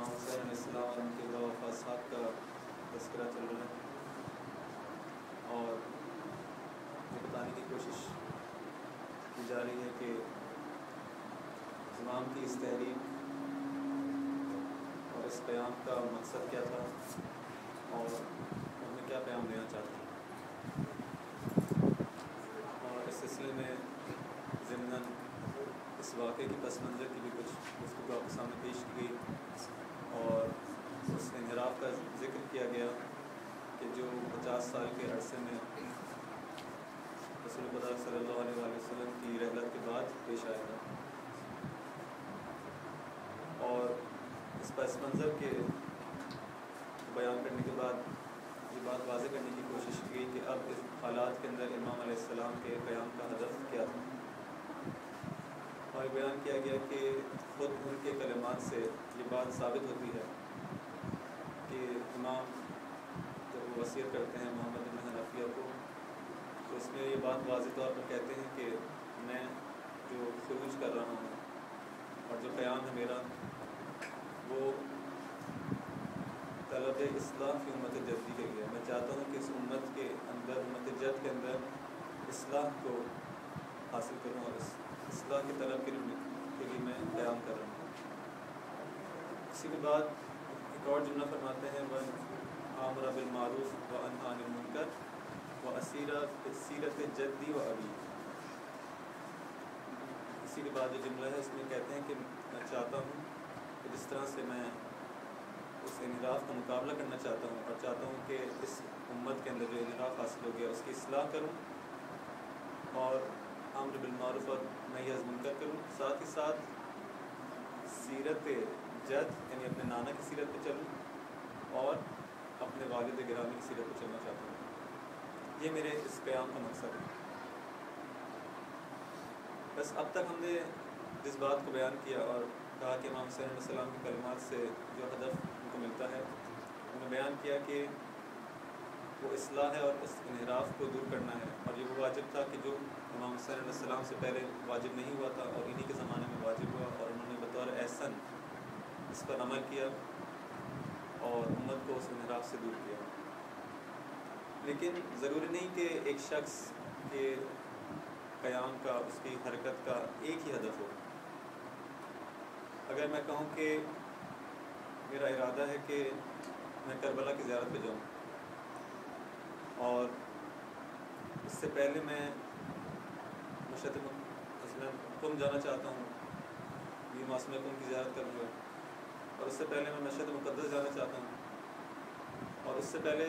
امام حسین علیہ السلام اور ان کے بڑا صاحب کا تذکرہ چل رہا ہے، اور یہ بتانے کی کوشش کی جا رہی ہے کہ امام کی اس تحریک اور اس قیام کا مقصد کیا تھا اور ہمیں کیا پیغام دینا چاہتے ہیں، اور اس سلسلے میں ضمناً اس واقعے کی پس منظر کی بھی کچھ گفتگو آپ کے سامنے پیش کی گئی، اور اس انحراف کا ذکر کیا گیا کہ جو 50 سال کے عرصے میں رسول خدا صلی اللہ علیہ وآلہ وسلم کی رحلت کے بعد پیش آیا تھا، اور اس پس منظر کے بیان کرنے کے بعد یہ بات واضح کرنے کی کوشش کی گئی کہ اب اس حالات کے اندر امام علیہ السلام کے قیام کا ہدف کیا تھا، اور بیان کیا گیا کہ خود ان کے کلمات سے یہ بات ثابت ہوتی ہے کہ امام جب وہ وصیت کرتے ہیں محمد بن حنفیہ کو، تو اس میں یہ بات واضح طور پر کہتے ہیں کہ میں جو خروج کر رہا ہوں اور جو قیام ہے میرا، وہ طلب اصلاح فی امت جدی کے لیے، میں چاہتا ہوں کہ اس امت کے اندر، امت جد کے اندر اصلاح کو حاصل کروں، اور اس اصلاح کی طلب کے لیے میں قیام کر رہا ہوں۔ اسی کے بعد ایک اور جملہ فرماتے ہیں وَأَمَرَ بِالْمَعْرُوفِ وَأَنْهَى عَنِ الْمُنكَرِ وَأَسِيرَ سِیرَتِ جَدِّی وَأَبِی۔ اسی کے بعد جو جملہ ہے اس میں کہتے ہیں کہ میں چاہتا ہوں کہ جس طرح سے میں اس انحراف کا مقابلہ کرنا چاہتا ہوں، اور چاہتا ہوں کہ اس امت کے اندر جو انحراف حاصل ہو گیا اس کی اصلاح کروں، اور امر بالمعروف اور نہی از منکر کروں، ساتھ ہی ساتھ سیرت جد یعنی اپنے نانا کی سیرت پہ چلوں، اور اپنے والد گرامی کی سیرت پہ چلنا چاہتا ہوں۔ یہ میرے اس قیام کا مقصد ہے۔ بس اب تک ہم نے اس بات کو بیان کیا اور کہا کہ امام حسین علیہ السلام کے کلمات سے جو ہدف ان کو ملتا ہے، ہم نے بیان کیا کہ وہ اصلاح ہے اور اس انحراف کو دور کرنا ہے، اور یہ وہ واجب تھا کہ جو امام حسین علیہ السلام سے پہلے واجب نہیں ہوا تھا اور انہی کے زمانے میں واجب ہوا، اور انہوں نے بطور احسن اس پر عمل کیا اور امت کو اس انحراف سے دور کیا۔ لیکن ضروری نہیں کہ ایک شخص کے قیام کا، اس کی حرکت کا ایک ہی ہدف ہو۔ اگر میں کہوں کہ میرا ارادہ ہے کہ میں کربلا کی زیارت پہ جاؤں، اور اس سے پہلے میں مشہد مثلا قم جانا چاہتا ہوں، یہ معصوم قم کی زیارت کروں گا، اور اس سے پہلے میں مشہد مقدس جانا چاہتا ہوں، اور اس سے پہلے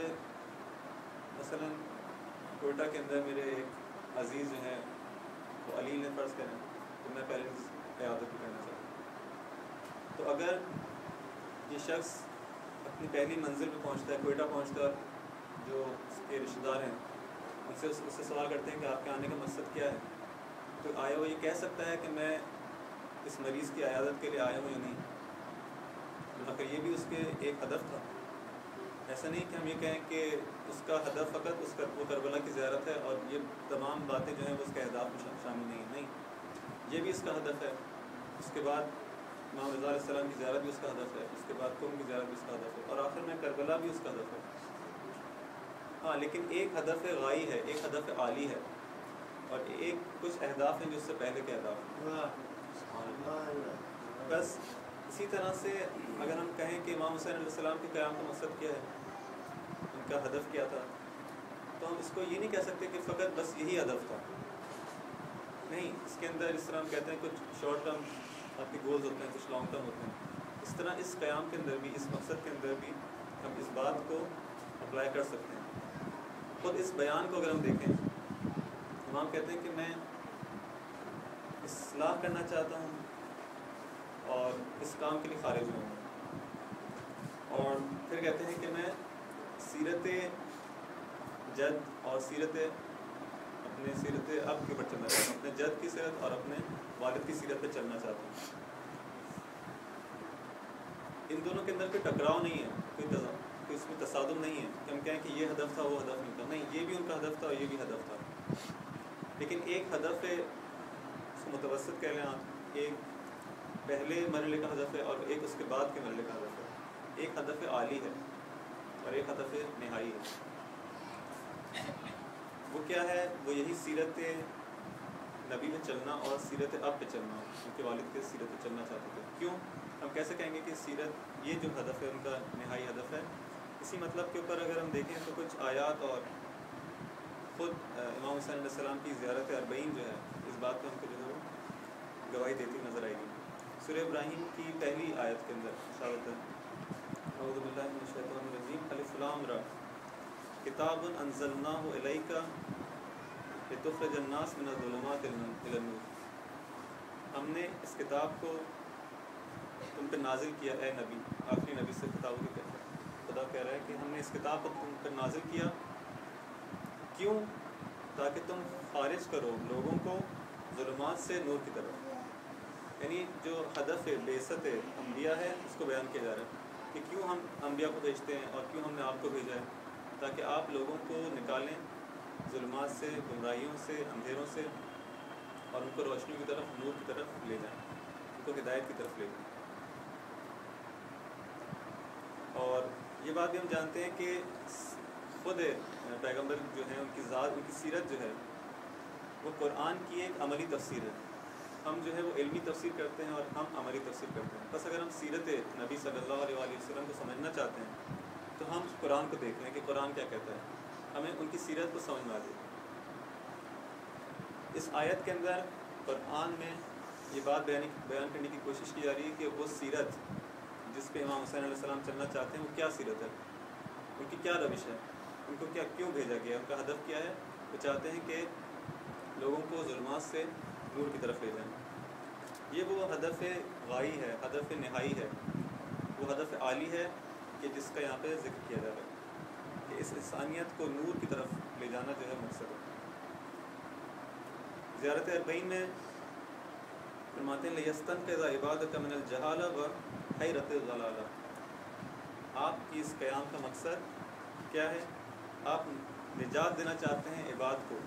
مثلا کوئٹہ کے اندر میرے ایک عزیز جو ہیں وہ علی نے فرض کریں، تو میں پہلے عیادت بھی کرنا چاہتا ہوں۔ تو اگر یہ شخص اپنی پہلی منزل پہ پہنچتا ہے، کوئٹہ پہنچتا ہے، جو اس کے رشتہ دار ہیں ان سے اس سے سوال کرتے ہیں کہ آپ کے آنے کا مقصد کیا ہے، تو آیا وہ یہ کہہ سکتا ہے کہ میں اس مریض کی عیادت کے لیے آیا ہوں یا نہیں؟ اگر یہ بھی اس کے ایک ہدف تھا، ایسا نہیں کہ ہم یہ کہیں کہ اس کا ہدف فقط وہ کربلا کی زیارت ہے اور یہ تمام باتیں جو ہیں وہ اس کے اہداف میں شامل نہیں، یہ بھی اس کا ہدف ہے۔ اس کے بعد امام رضا علیہ السلام کی زیارت بھی اس کا ہدف ہے، اس کے بعد قم کی زیارت بھی اس کا ہدف ہے، اور آخر میں کربلا بھی اس کا ہدف ہے۔ ہاں، لیکن ایک ہدف غائی ہے، ایک ہدف عالی ہے، اور ایک کچھ اہداف ہیں جو اس سے پہلے کے اہداف ہیں۔ بس اسی طرح سے اگر ہم کہیں کہ امام حسین علیہ السلام کے قیام کا مقصد کیا ہے، ان کا ہدف کیا تھا، تو ہم اس کو یہ نہیں کہہ سکتے کہ فقط بس یہی ہدف تھا، نہیں۔ اس کے اندر اس طرح ہم کہتے ہیں کچھ شارٹ ٹرم آپ کے گولز ہوتے ہیں، کچھ لانگ ٹرم ہوتے ہیں، اس طرح اس قیام کے اندر بھی، اس مقصد کے اندر بھی ہم اس بات کو اپلائی کر سکتے ہیں۔ خود اس بیان کو اگر ہم دیکھیں، امام کہتے ہیں کہ میں اصلاح کرنا چاہتا ہوں اور اس کام کے لیے خارج ہوں، اور پھر کہتے ہیں کہ میں سیرت جد اور سیرت اب کے اوپر چلنا چاہتا ہوں، اپنے جد کی سیرت اور اپنے والد کی سیرت پہ چلنا چاہتا ہوں۔ ان دونوں کے اندر کوئی ٹکراؤ نہیں ہے، کوئی اس میں تصادم نہیں ہے کہ ہم کہیں کہ یہ ہدف تھا وہ ہدف نہیں تھا، نہیں، یہ بھی ان کا ہدف تھا اور یہ بھی ہدف تھا، لیکن ایک ہدف ہے، اس کو متوسط کہہ لیں آپ، ایک پہلے مرحلے کا ہدف ہے اور ایک اس کے بعد کے مرحلے کا ہدف ہے۔ ایک ہدف عالی ہے اور ایک ہدف نہائی ہے۔ وہ کیا ہے؟ وہ یہی سیرت نبی میں چلنا اور سیرت اب پہ چلنا، ان کے والد کے سیرت پہ چلنا چاہتے تھے۔ کیوں؟ ہم کیسے کہیں گے کہ سیرت یہ جو ہدف ہے ان کا نہائی ہدف ہے؟ اسی مطلب کے اوپر اگر ہم دیکھیں تو کچھ آیات اور خود امام حسین علیہ السلام کی زیارت اربعین جو ہے اس بات پہ ہم کو جو ہے وہ گواہی دیتی نظر آئے گی۔ سورہ ابراہیم کی پہلی آیت کے اندر اشارت ہے، اعوذ باللہ من الشیطان الرجیم، الف لام را کتاب انزلناہ الیک لتخرج الناس من الظلمات الی النور۔ ہم نے اس کتاب کو تم پہ نازل کیا اے نبی، آخری نبی سے خطاب ہوتی کہتا ہے، خدا کہہ رہا ہے کہ ہم نے اس کتاب کو تم پر نازل کیا، کیوں؟ تاکہ تم خارج کرو لوگوں کو ظلمات سے نور کی طرف۔ یعنی جو ہدف بعثت انبیاء ہے اس کو بیان کیا جا رہا ہے کہ کیوں ہم انبیاء کو بھیجتے ہیں اور کیوں ہم نے آپ کو بھیجا ہے، تاکہ آپ لوگوں کو نکالیں ظلمات سے، گمراہیوں سے، اندھیروں سے، اور ان کو روشنی کی طرف، نور کی طرف لے جائیں، ان کو ہدایت کی طرف لے جائیں۔ اور یہ بات بھی ہم جانتے ہیں کہ خود پیغمبر جو ہیں ان کی ذات، ان کی سیرت جو ہے وہ قرآن کی ایک عملی تفسیر ہے۔ ہم جو ہے وہ علمی تفسیر کرتے ہیں اور ہم عملی تفسیر کرتے ہیں۔ بس اگر ہم سیرت نبی صلی اللہ علیہ وآلہ وسلم کو سمجھنا چاہتے ہیں تو ہم قرآن کو دیکھ لیں کہ قرآن کیا کہتا ہے، ہمیں ان کی سیرت کو سمجھ میں آ جائے۔ اس آیت کے اندر قرآن میں یہ بات بیان کرنے کی کوشش کی جا رہی ہے کہ وہ سیرت جس پہ امام حسین علیہ السلام چلنا چاہتے ہیں وہ کیا سیرت ہے، ان کی کیا روش ہے، ان کو کیوں بھیجا گیا، ان کا ہدف کیا ہے۔ وہ چاہتے ہیں کہ لوگوں کو ظلمات سے نور کی طرف لے جائیں۔ یہ وہ ہدف غائی ہے، ہدف نہائی ہے، وہ ہدف عالی ہے کہ جس کا یہاں پہ ذکر کیا جا رہا ہے کہ اس انسانیت کو نور کی طرف لے جانا جو ہے مقصد ہے۔ زیارت اربعین میں فرماتے ہیں لِیَسْتَنْقِذَ عِبَادَکَ مِنَ الْجَهَالَةِ وَحَیرَةِ الضَّلَالَةِ۔ آپ کی اس قیام کا مقصد کیا ہے؟ آپ نجات دینا چاہتے ہیں عباد کو،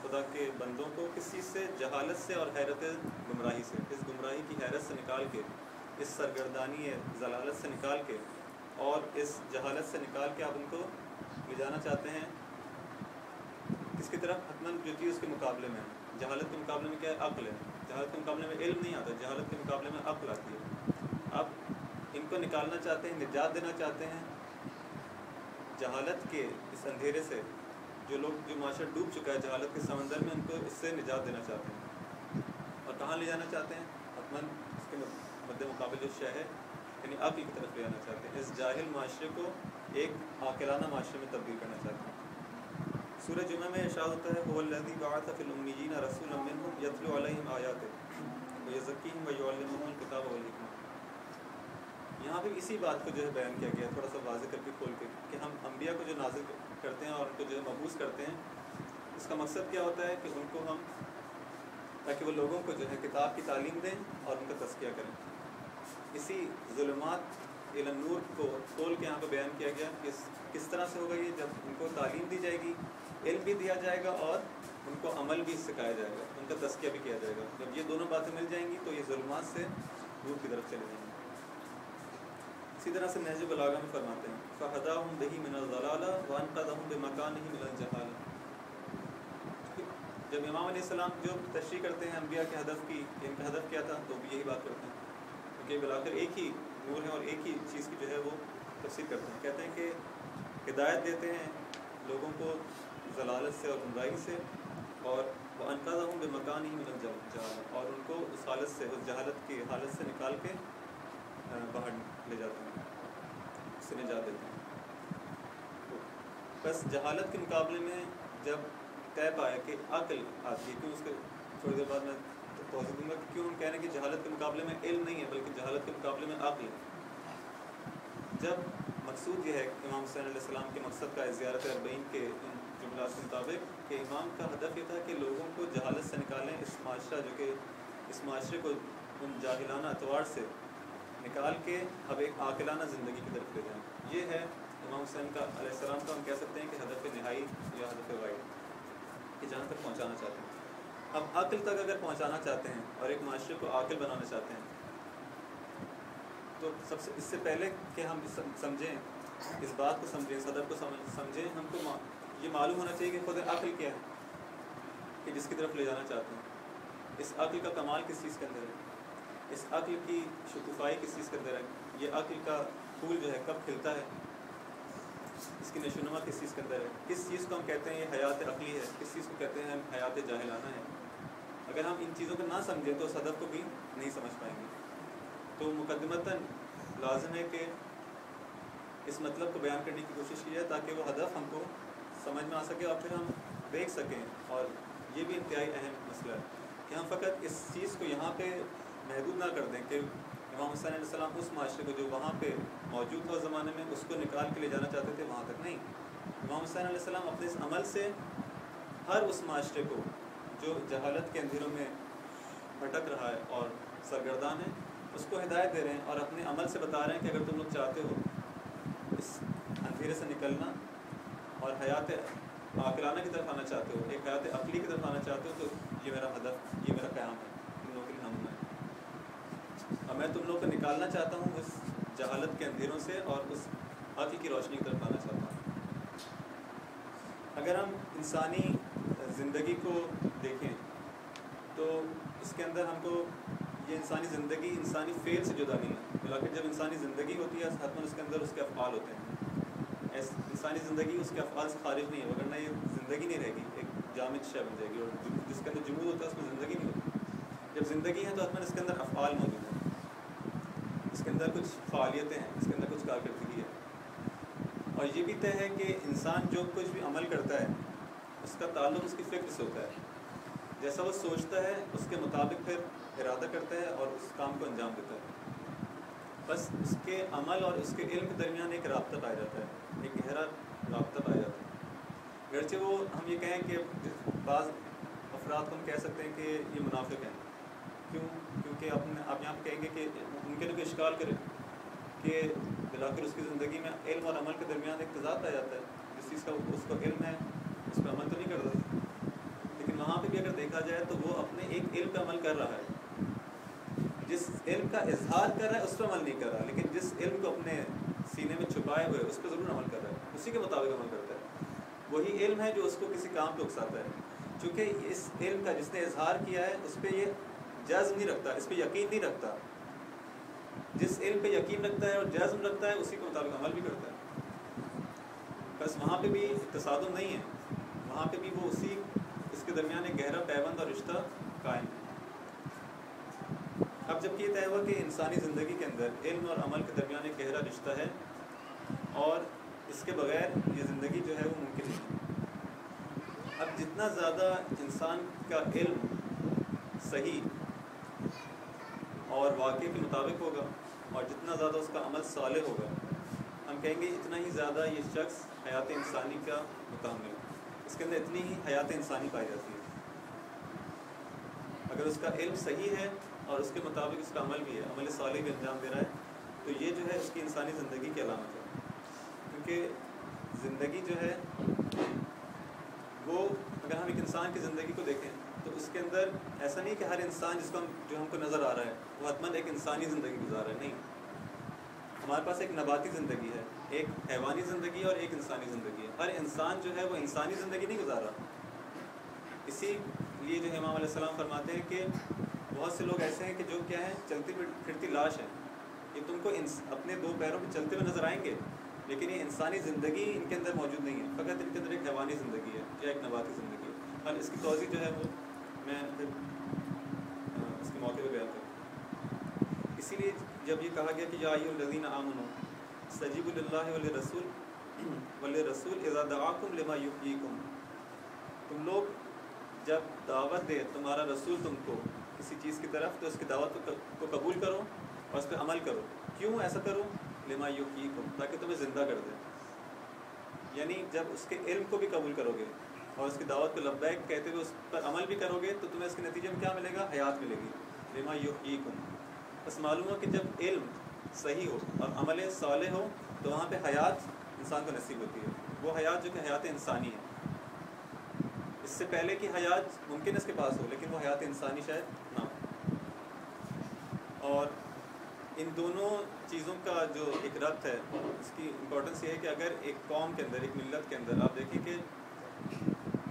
خدا کے بندوں کو، کس چیز سے؟ جہالت سے اور حیرت گمراہی سے۔ اس گمراہی کی حیرت سے نکال کے، اس سرگردانی ضلالت سے نکال کے اور اس جہالت سے نکال کے آپ ان کو لے جانا چاہتے ہیں کس کی طرف؟ حتماً جو چیز اس کے مقابلے میں ہے۔ جہالت کے مقابلے میں کیا ہے؟ عقل ہے۔ جہالت کے مقابلے میں علم نہیں آتا، جہالت کے مقابلے میں عقل آتی ہے۔ اب ان کو نکالنا چاہتے ہیں، نجات دینا چاہتے ہیں جہالت کے اس اندھیرے سے۔ جو معاشرہ ڈوب چکا ہے جہالت کے سمندر میں، ان کو اس سے نجات دینا چاہتے ہیں۔ اور کہاں لے جانا چاہتے ہیں؟ حتماً اس کے مد مقابل جو شے ہے، یعنی عقل کی طرف لے جانا چاہتے ہیں۔ اس جاہل معاشرے کو ایک عاقلانہ معاشرے میں تبدیل کرنا چاہتے ہیں۔ سورہ جمعہ میں ارشاد ہوتا ہے هو الذی بعث فی الامیین رسولا منہم یتلو علیہم آیاتہ ویزکیہم ویعلمہم الکتاب والحکمہ۔ یہاں بھی اسی بات کو جو ہے بیان کیا گیا، تھوڑا سا واضح کر کے کھول کے، کہ ہم انبیاء کو جو نازل کرتے ہیں اور ان کو جو ہے مبعوث کرتے ہیں، اس کا مقصد کیا ہوتا ہے کہ ان کو ہم، تاکہ وہ لوگوں کو جو ہے کتاب کی تعلیم دیں اور ان کا تزکیہ کریں۔ اسی ظلمات الی النور کو کھول کے یہاں پہ بیان کیا گیا کہ کس طرح سے ہوگا یہ، جب ان کو تعلیم دی جائے گی، علم بھی دیا جائے گا اور ان کو عمل بھی سکھایا جائے گا، ان کا تزکیہ بھی کیا جائے گا۔ جب یہ دونوں باتیں مل جائیں گی تو یہ ظلمات سے نور کی طرف چلے جائیں گے۔ اسی طرح سے نہج البلاغہ میں فرماتے ہیں فَهَدَاهُمْ بِهِ مِنَ الضَّلَالَةِ وَأَنْقَذَهُمْ بِمَكَانِهِ مِنَ الْجَهَالَةِ۔ جب امام علیہ السلام جو تشریح کرتے ہیں انبیاء کے ہدف کی، ان کا ہدف کیا تھا، تو یہی بات کرتے ہیں، کیونکہ بالآخر ایک ہی نور ہے اور ایک ہی چیز کی جو ہے وہ تفسیر کرتے ہیں۔ کہتے ہیں کہ ہدایت دیتے ہیں لوگوں کو ضلالت سے اور گمراہی سے، اور وَأَنْقَذَهُمْ بِمَكَانِهِ مِنَ الْجَهَالَةِ، اور ان کو اس حالت سے، اس جہالت کی حالت سے نکال کے باہر لے جاتے ہیں، اس سے نجات دیتے ہیں۔ بس جہالت کے مقابلے میں جب طے پایا کہ عقل آتی ہے، کیوں اس کے تھوڑی دیر بعد میں توضیح دوں گا کہ کیوں ہم کہہ رہے ہیں کہ جہالت کے مقابلے میں علم نہیں ہے بلکہ جہالت کے مقابلے میں عقل ہے۔ جب مقصود یہ ہے امام حسین علیہ السلام کے مقصد کا زیارت اربعین کے ان جملات کے مطابق کہ امام کا ہدف یہ تھا کہ لوگوں کو جہالت سے نکالیں، اس معاشرہ جو کہ اس معاشرے کو ان جاہلانہ اطوار سے نکال کے اب ایک عاقلانہ زندگی کی طرف لے جائیں۔ یہ ہے امام حسین کا علیہ السلام کا، ہم کہہ سکتے ہیں کہ ہدف نہائی یا ہدف غائی، کہ جہاں تک پہنچانا چاہتے ہیں۔ اب عقل تک اگر پہنچانا چاہتے ہیں اور ایک معاشرے کو عاقل بنانا چاہتے ہیں تو اس سے پہلے کہ ہم سمجھیں اس بات کو سمجھیں، اس ادب کو سمجھیں، ہم کو یہ معلوم ہونا چاہیے کہ خود عقل کیا ہے کہ جس کی طرف لے جانا چاہتے ہیں. اس عقل کا کمال کس چیز کے اندر ہے، اس عقل کی شکوفائی کس چیز کے اندر ہے، یہ عقل کا پھول جو ہے کب کھلتا ہے، اس کی نشوونما کس چیز کے اندر ہے، کس چیز کو ہم کہتے ہیں یہ حیات عقلی ہے، کس چیز کو کہتے ہیں ہم حیات جاہلانہ ہے. اگر ہم ان چیزوں کو نہ سمجھیں تو اس ہدف کو بھی نہیں سمجھ پائیں گے. تو مقدمتاً لازم ہے کہ اس مطلب کو بیان کرنے کی کوشش کی جائے تاکہ وہ ہدف ہم کو سمجھ میں آ سکے اور پھر ہم دیکھ سکیں. اور یہ بھی انتہائی اہم مسئلہ ہے کہ ہم فقط اس چیز کو یہاں پہ محدود نہ کر دیں کہ امام حسین علیہ السلام اس معاشرے کو جو وہاں پہ موجود تھا اس زمانے میں اس کو نکال کے لے جانا چاہتے تھے وہاں تک. نہیں، امام حسین علیہ السلام اپنے اس عمل سے ہر اس معاشرے کو جو جہالت کے اندھیروں میں بھٹک رہا ہے اور سرگردان ہے اس کو ہدایت دے رہے ہیں اور اپنے عمل سے بتا رہے ہیں کہ اگر تم لوگ چاہتے ہو اس اندھیرے سے نکلنا اور حیات عاقلانہ کی طرف آنا چاہتے ہو، ایک حیات عقلی کی طرف آنا چاہتے ہو، تو یہ میرا ہدف، یہ میرا قیام ہے، تم لوگوں کے لیے نمونہ ہے. اور میں تم لوگوں کو نکالنا چاہتا ہوں اس جہالت کے اندھیروں سے اور اس عقل کی روشنی کی طرف آنا چاہتا ہوں. اگر ہم انسانی زندگی کو دیکھیں تو اس کے اندر ہم کو یہ انسانی زندگی انسانی فعل سے جدا نہیں ہے، بلکہ جب انسانی زندگی ہوتی ہے حتماً اس کے اندر اس کے افعال ہوتے ہیں. انسانی زندگی اس کے افعال سے خارج نہیں ہے، وگرنہ یہ زندگی نہیں رہے گی، ایک جامد شے بن جائے گی. اور جس کے اندر جمود ہوتا ہے اس میں زندگی نہیں ہوتی. جب زندگی ہے تو حتماً اس کے اندر افعال موجود ہیں، اس کے اندر کچھ فعالیتیں ہیں، اس کے اندر کچھ کارکردگی ہے. اور یہ بھی طے ہے کہ انسان جو کچھ بھی عمل کرتا ہے اس کا تعلق اس کی فکر سے ہوتا ہے. جیسا وہ سوچتا ہے اس کے مطابق پھر ارادہ کرتا ہے اور اس کام کو انجام دیتا ہے. بس اس کے عمل اور اس کے علم کے درمیان ایک رابطہ پایا جاتا ہے، ایک گہرا رابطہ پایا جاتا ہے. اگرچہ وہ ہم یہ کہیں کہ بعض افراد کو ہم کہہ سکتے ہیں کہ یہ منافق ہیں. کیونکہ آپ یہاں پہ کہیں گے کہ ممکن ہے کہ اشکال کرے کہ بلاخر اس کی زندگی میں علم اور عمل کے درمیان ایک تضاد پایا جاتا ہے. جس چیز کا اس کو علم ہے اس پہ عمل تو نہیں کرتا، لیکن وہاں پہ بھی اگر دیکھا جائے تو وہ اپنے ایک علم پہ عمل کر رہا ہے. جس علم کا اظہار کر رہا ہے اس پہ عمل نہیں کر رہا، لیکن جس علم کو اپنے سینے میں چھپائے ہوئے اس پہ ضرور عمل کر رہا ہے، اسی کے مطابق عمل کرتا ہے. وہی علم ہے جو اس کو کسی کام پہ اکساتا ہے. چونکہ اس علم کا جس نے اظہار کیا ہے اس پہ یہ جزم نہیں رکھتا، اس پہ یقین نہیں رکھتا. جس علم پہ یقین رکھتا ہے اور جزم رکھتا ہے اسی کے مطابق عمل بھی کرتا ہے. بس وہاں پہ بھی تصادم نہیں ہے، وہاں پہ بھی وہ اس کے درمیان ایک گہرا پیوند اور رشتہ قائم ہے. اب جب یہ طے ہوا کہ انسانی زندگی کے اندر علم اور عمل کے درمیان ایک گہرا رشتہ ہے اور اس کے بغیر یہ زندگی جو ہے وہ ممکن نہیں. اب جتنا زیادہ انسان کا علم صحیح اور واقع کے مطابق ہوگا اور جتنا زیادہ اس کا عمل صالح ہوگا، ہم کہیں گے اتنا ہی زیادہ یہ شخص حیات انسانی کا متحمل، اس کے اندر اتنی ہی حیات انسانی پائی جاتی ہے. اگر اس کا علم صحیح ہے اور اس کے مطابق اس کا عمل بھی ہے، عمل صالح بھی انجام دے رہا ہے، تو یہ جو ہے اس کی انسانی زندگی کی علامت ہے. کیونکہ زندگی جو ہے وہ اگر ہم ایک انسان کی زندگی کو دیکھیں تو اس کے اندر ایسا نہیں کہ ہر انسان جو ہم کو نظر آ رہا ہے وہ حتماً ایک انسانی زندگی گزار رہا ہے. نہیں، ہمارے پاس ایک نباتی زندگی ہے، ایک حیوانی زندگی اور ایک انسانی زندگی ہے. ہر انسان جو ہے وہ انسانی زندگی نہیں گزار رہا. اسی لیے جو امام علیہ السلام فرماتے ہیں کہ بہت سے لوگ ایسے ہیں کہ جو کیا ہیں، چلتی پھرتی لاش ہیں. یہ تم کو اپنے دو پیروں پہ چلتے ہوئے نظر آئیں گے لیکن یہ انسانی زندگی ان کے اندر موجود نہیں ہے، فقط ان کے اندر ایک حیوانی زندگی ہے یا ایک نباتی زندگی ہے. اور اس کی توضیح جو ہے وہ میں پھر اس کے موقع پہ بیان کروں. اسی لیے جب یہ کہا گیا کہ یا ایھا الذین آمنوا استجیبوا للہ وللرسول اذا دعاکم لما یحییکم، تم لوگ جب دعوت دے تمہارا رسول تم کو کسی چیز کی طرف تو اس کی دعوت کو قبول کرو اور اس پہ عمل کرو. کیوں ایسا کرو؟ لما یحییکم، تاکہ تمہیں زندہ کر دے. یعنی جب اس کے علم کو بھی قبول کرو گے اور اس کی دعوت کو لبیک کہتے ہوئے اس پر عمل بھی کرو گے تو تمہیں اس کے نتیجے میں کیا ملے گا؟ حیات ملے گی. لما یحییکم. بس معلوم ہو کہ جب علم صحیح ہو اور عمل صالح ہو تو وہاں پہ حیات انسان کو نصیب ہوتی ہے، وہ حیات جو کہ حیات انسانی ہے. اس سے پہلے کی حیات ممکن اس کے پاس ہو لیکن وہ حیات انسانی شاید نہ ہو. اور ان دونوں چیزوں کا جو ایک ربط ہے اس کی امپورٹنس یہ ہے کہ اگر ایک قوم کے اندر، ایک ملت کے اندر آپ دیکھیں کہ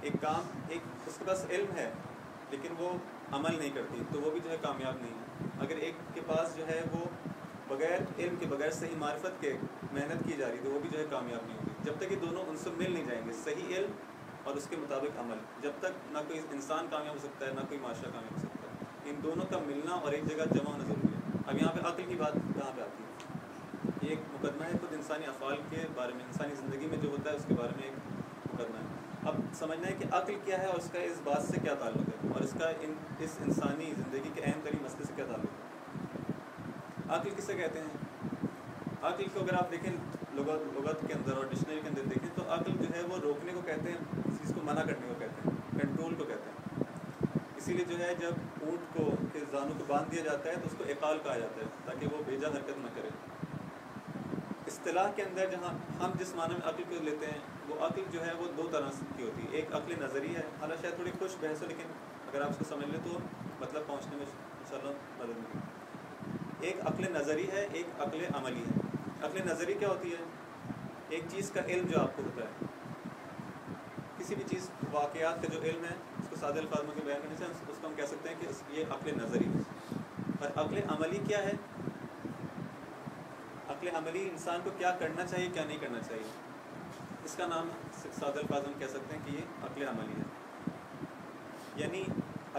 ایک کام، ایک اس کے پاس علم ہے لیکن وہ عمل نہیں کرتی تو وہ بھی جو ہے کامیاب نہیں ہے. اگر ایک کے پاس جو ہے وہ بغیر علم کے، بغیر صحیح معرفت کے محنت کی جا رہی تو وہ بھی جو ہے کامیاب نہیں ہوگی. جب تک یہ دونوں ان سے مل نہیں جائیں گے، صحیح علم اور اس کے مطابق عمل، جب تک نہ کوئی انسان کامیاب ہو سکتا ہے نہ کوئی معاشرہ کامیاب ہو سکتا ہے. ان دونوں کا ملنا اور ایک جگہ جمع ہونا ضروری ہے. اب یہاں پہ عقل کی بات کہاں پہ آتی ہے؟ یہ ایک مقدمہ ہے خود انسانی افعال کے بارے میں، انسانی زندگی میں جو ہوتا ہے اس کے بارے میں ایک مقدمہ ہے. اب سمجھنا ہے کہ عقل کیا ہے اور اس کا اس بات سے کیا تعلق ہے اور اس کا اس انسانی زندگی کے اہم ترین مسئلے سے کیا تعلق ہے. عقل کسے کہتے ہیں؟ عقل کو اگر آپ دیکھیں لغت کے اندر اور ڈکشنری کے اندر دیکھیں تو عقل جو ہے وہ روکنے کو کہتے ہیں، کسی چیز کو منع کرنے کو کہتے ہیں، کنٹرول کو کہتے ہیں. اسی لیے جو ہے جب اونٹ کو کے زانوں کو باندھ دیا جاتا ہے تو اس کو اقال کہا جاتا ہے تاکہ وہ بیجا حرکت نہ کرے. اصطلاح کے اندر جہاں ہم جس معنی میں عقل کو لیتے ہیں وہ عقل جو ہے وہ دو طرح کی ہوتی ہے. ایک عقل نظری ہے، حالانکہ شاید تھوڑی خوش بحث ہو لیکن اگر آپ اس کو سمجھ لیں تو مطلب پہنچنے میں انشاءاللہ مدد ملے. ایک عقل نظری ہے، ایک عقل عملی ہے. عقل نظری کیا ہوتی ہے؟ ایک چیز کا علم جو آپ کو ہوتا ہے، کسی بھی چیز واقعات کا جو علم ہے اس کو سادہ الفاظ میں بیان کرنے سے اس کو ہم کہہ سکتے ہیں کہ یہ عقل نظری ہے. اور عقل عملی کیا ہے؟ عقل عملی انسان کو کیا کرنا چاہیے کیا نہیں کرنا چاہیے، اس کا نام سادہ الفاظ ہم کہہ سکتے ہیں کہ یہ عقل عملی ہے. یعنی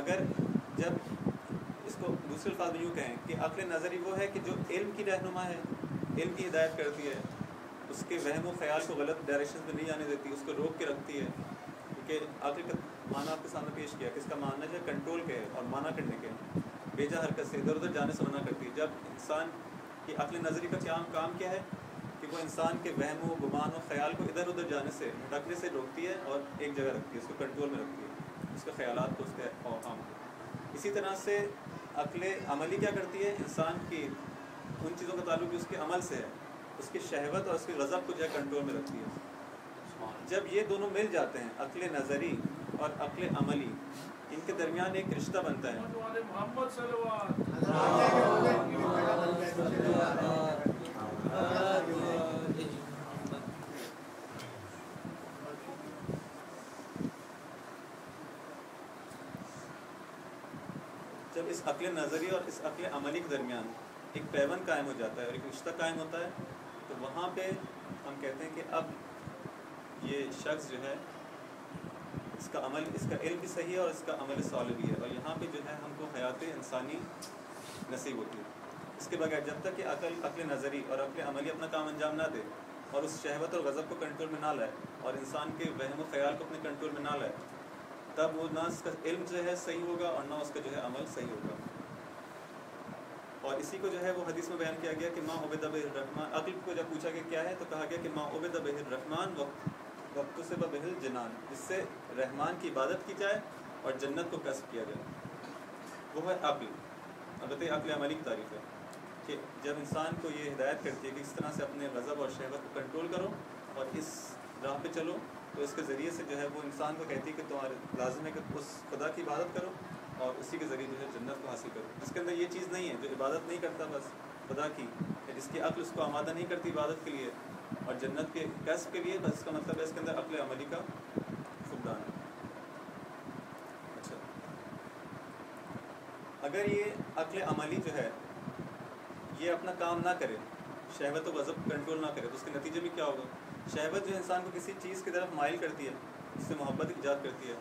اگر جب اس کو دوسرے الفاظ میں یوں کہیں کہ عقل نظری وہ ہے کہ جو علم کی رہنما ہے، علم کی ہدایت کرتی ہے، اس کے وہم و خیال کو غلط ڈائریکشن میں نہیں جانے دیتی، اس کو روک کے رکھتی ہے. کیونکہ عقل کا معنی آپ کے سامنے پیش کیا کہ اس کا معنی جو ہے کنٹرول کے ہے اور منع کرنے کے، بیجا حرکت سے ادھر ادھر جانے سے منع کرتی ہے. جب انسان کی عقل نظری کا کام کیا ہے کہ وہ انسان کے وہم و گمان و خیال کو ادھر ادھر جانے سے، بھٹکنے سے روکتی ہے اور ایک جگہ رکھتی ہے، اس کو کنٹرول میں رکھتی ہے، اس کے خیالات کو، اس کے اوہام کو. اسی طرح سے عقل عملی کیا کرتی ہے؟ انسان کی ان چیزوں کا تعلق جو اس کے عمل سے ہے، اس کی شہوت اور اس کے غضب کو جو ہے کنٹرول میں رکھتی ہے. جب یہ دونوں مل جاتے ہیں، عقل نظری اور عقل عملی، ان کے درمیان ایک رشتہ بنتا ہے. جب اس عقل نظری اور اس عقل عملی کے درمیان ایک پیوند قائم ہو جاتا ہے اور ایک رشتہ قائم ہوتا ہے تو وہاں پہ ہم کہتے ہیں کہ اب یہ شخص جو ہے اس کا عمل، اس کا علم بھی صحیح ہے اور اس کا عمل صالح بھی ہے، اور یہاں پہ جو ہے ہم کو حیات انسانی نصیب ہوتی ہے. اس کے بغیر جب تک کہ عقل نظری اور عقل عملی اپنا کام انجام نہ دے اور اس شہوت اور غضب کو کنٹرول میں نہ لائے اور انسان کے وہم و خیال کو اپنے کنٹرول میں نہ لائے، تب وہ نہ اس کا علم جو ہے صحیح ہوگا اور نہ اس کا جو ہے عمل صحیح ہوگا. اور اسی کو جو ہے وہ حدیث میں بیان کیا گیا کہ ما عبد بہ الرحمن، عقل کو جب پوچھا کہ کیا ہے تو کہا گیا کہ ما عبد بہ الرحمن وقت سے بہ الجنان، جس سے رحمان کی عبادت کی جائے اور جنت کو کسب کیا جائے، وہ ہے عقل. البتہ عقل عملی کی تعریف ہے کہ جب انسان کو یہ ہدایت کرتی ہے کہ اس طرح سے اپنے غضب اور شہوت کو کنٹرول کرو اور اس راہ پہ چلو، تو اس کے ذریعے سے جو ہے وہ انسان کو کہتی ہے کہ تمہارے لازم ہے کہ اس خدا کی عبادت کرو اور اسی کے ذریعے جو ہے جنت کو حاصل کرو. اس کے اندر یہ چیز نہیں ہے جو عبادت نہیں کرتا بس خدا کی، جس کی عقل اس کو آمادہ نہیں کرتی عبادت کے لیے اور جنت کے کسب کے لیے، بس اس کا مطلب ہے اس کے اندر عقل عملی کا فقدان ہے. اچھا، اگر یہ عقل عملی جو ہے یہ اپنا کام نہ کرے، شہوت و غضب کنٹرول نہ کرے، تو اس کے نتیجے میں کیا ہوگا؟ شہوت جو انسان کو کسی چیز کی طرف مائل کرتی ہے، اس سے محبت ایجاد کرتی ہے،